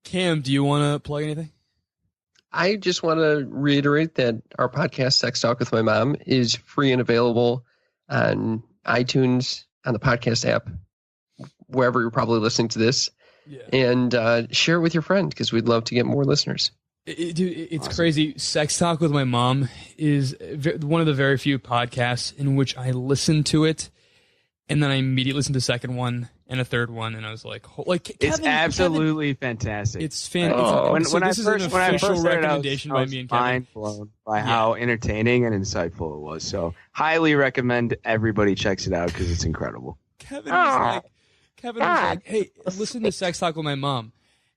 Cam, do you want to plug anything? I just want to reiterate that our podcast, Sex Talk with My Mom, is free and available on iTunes, on the podcast app, wherever you're probably listening to this. Yeah. And share it with your friend, because we'd love to get more listeners. Dude, it's awesome. Crazy. Sex Talk with My Mom is one of the very few podcasts in which I listen to it, and then I immediately listen to the second one and a third one, and I was like, it's absolutely fantastic. It's fantastic. When I first started, recommendation by me and Kevin. Mind blown by how entertaining and insightful it was. So highly recommend everybody checks it out, because it's incredible. Kevin was like, hey, listen to Sex Talk with My Mom,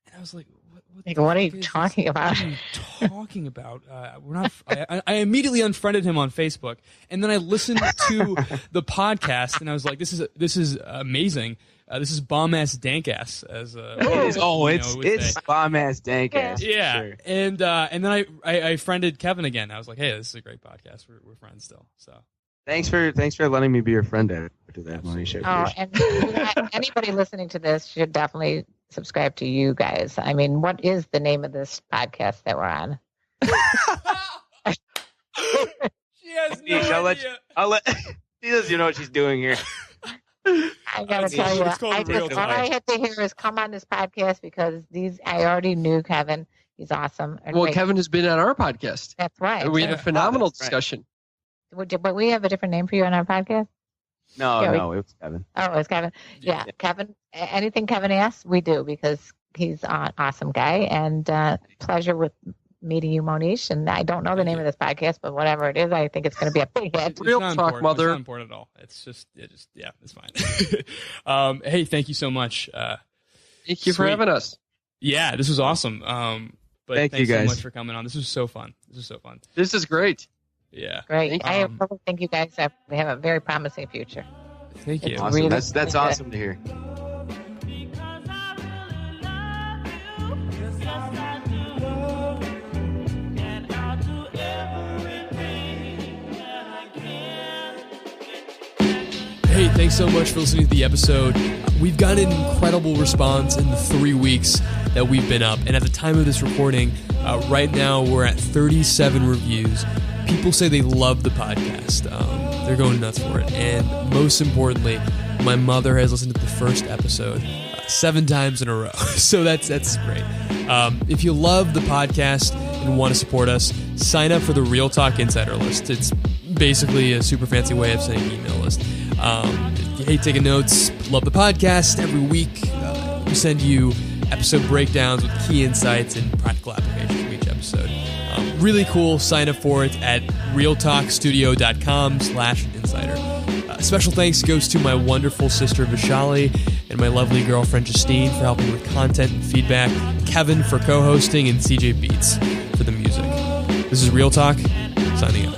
and I was like, what are you talking about? What are you talking about? We're not. I immediately unfriended him on Facebook, and then I listened to the podcast, and I was like, "This is amazing. This is bomb ass dank ass." As it's bomb ass dank ass. Yeah, sure. And then I friended Kevin again. I was like, "Hey, this is a great podcast. We're friends still." So thanks for letting me be your friend after that, Mohnish. And anybody listening to this should definitely subscribe to you guys. I mean, what is the name of this podcast that we're on? She has no idea. She doesn't know what she's doing here. I gotta tell you, all I had to hear is come on this podcast, because I already knew Kevin. He's awesome. Well, Kevin has been on our podcast. That's right. We had a phenomenal discussion. Right. But we have a different name for you on our podcast? No, it was Kevin. Oh, it was Kevin. Yeah, Kevin. Anything Kevin asks, we do, because he's an awesome guy. And pleasure with meeting you, Mohnish. And I don't know the name of this podcast, but whatever it is, I think it's going to be a big hit. Real talk, mother. It's not important at all. It's just, it's fine. Hey, thank you so much. Thank you for having us. Yeah, this was awesome. But thanks you guys so much for coming on. This was so fun. This is great. Yeah. Great. I really think you guys have a very promising future. Thank you. Awesome. Really, that's awesome to hear. Hey, thanks so much for listening to the episode. We've got an incredible response in the 3 weeks that we've been up. And at the time of this recording, right now we're at 37 reviews. People say they love the podcast. They're going nuts for it. And most importantly, my mother has listened to the first episode 7 times in a row. So that's great. If you love the podcast and want to support us, sign up for the Real Talk Insider List. It's basically a super fancy way of saying email list. If you hate taking notes, love the podcast, every week we send you episode breakdowns with key insights and practical application for each episode. Really cool. Sign up for it at realtalkstudio.com/insider. Special thanks goes to my wonderful sister Vishali and my lovely girlfriend Justine for helping with content and feedback, Kevin for co-hosting, and CJ Beats for the music. This is Real Talk, signing off.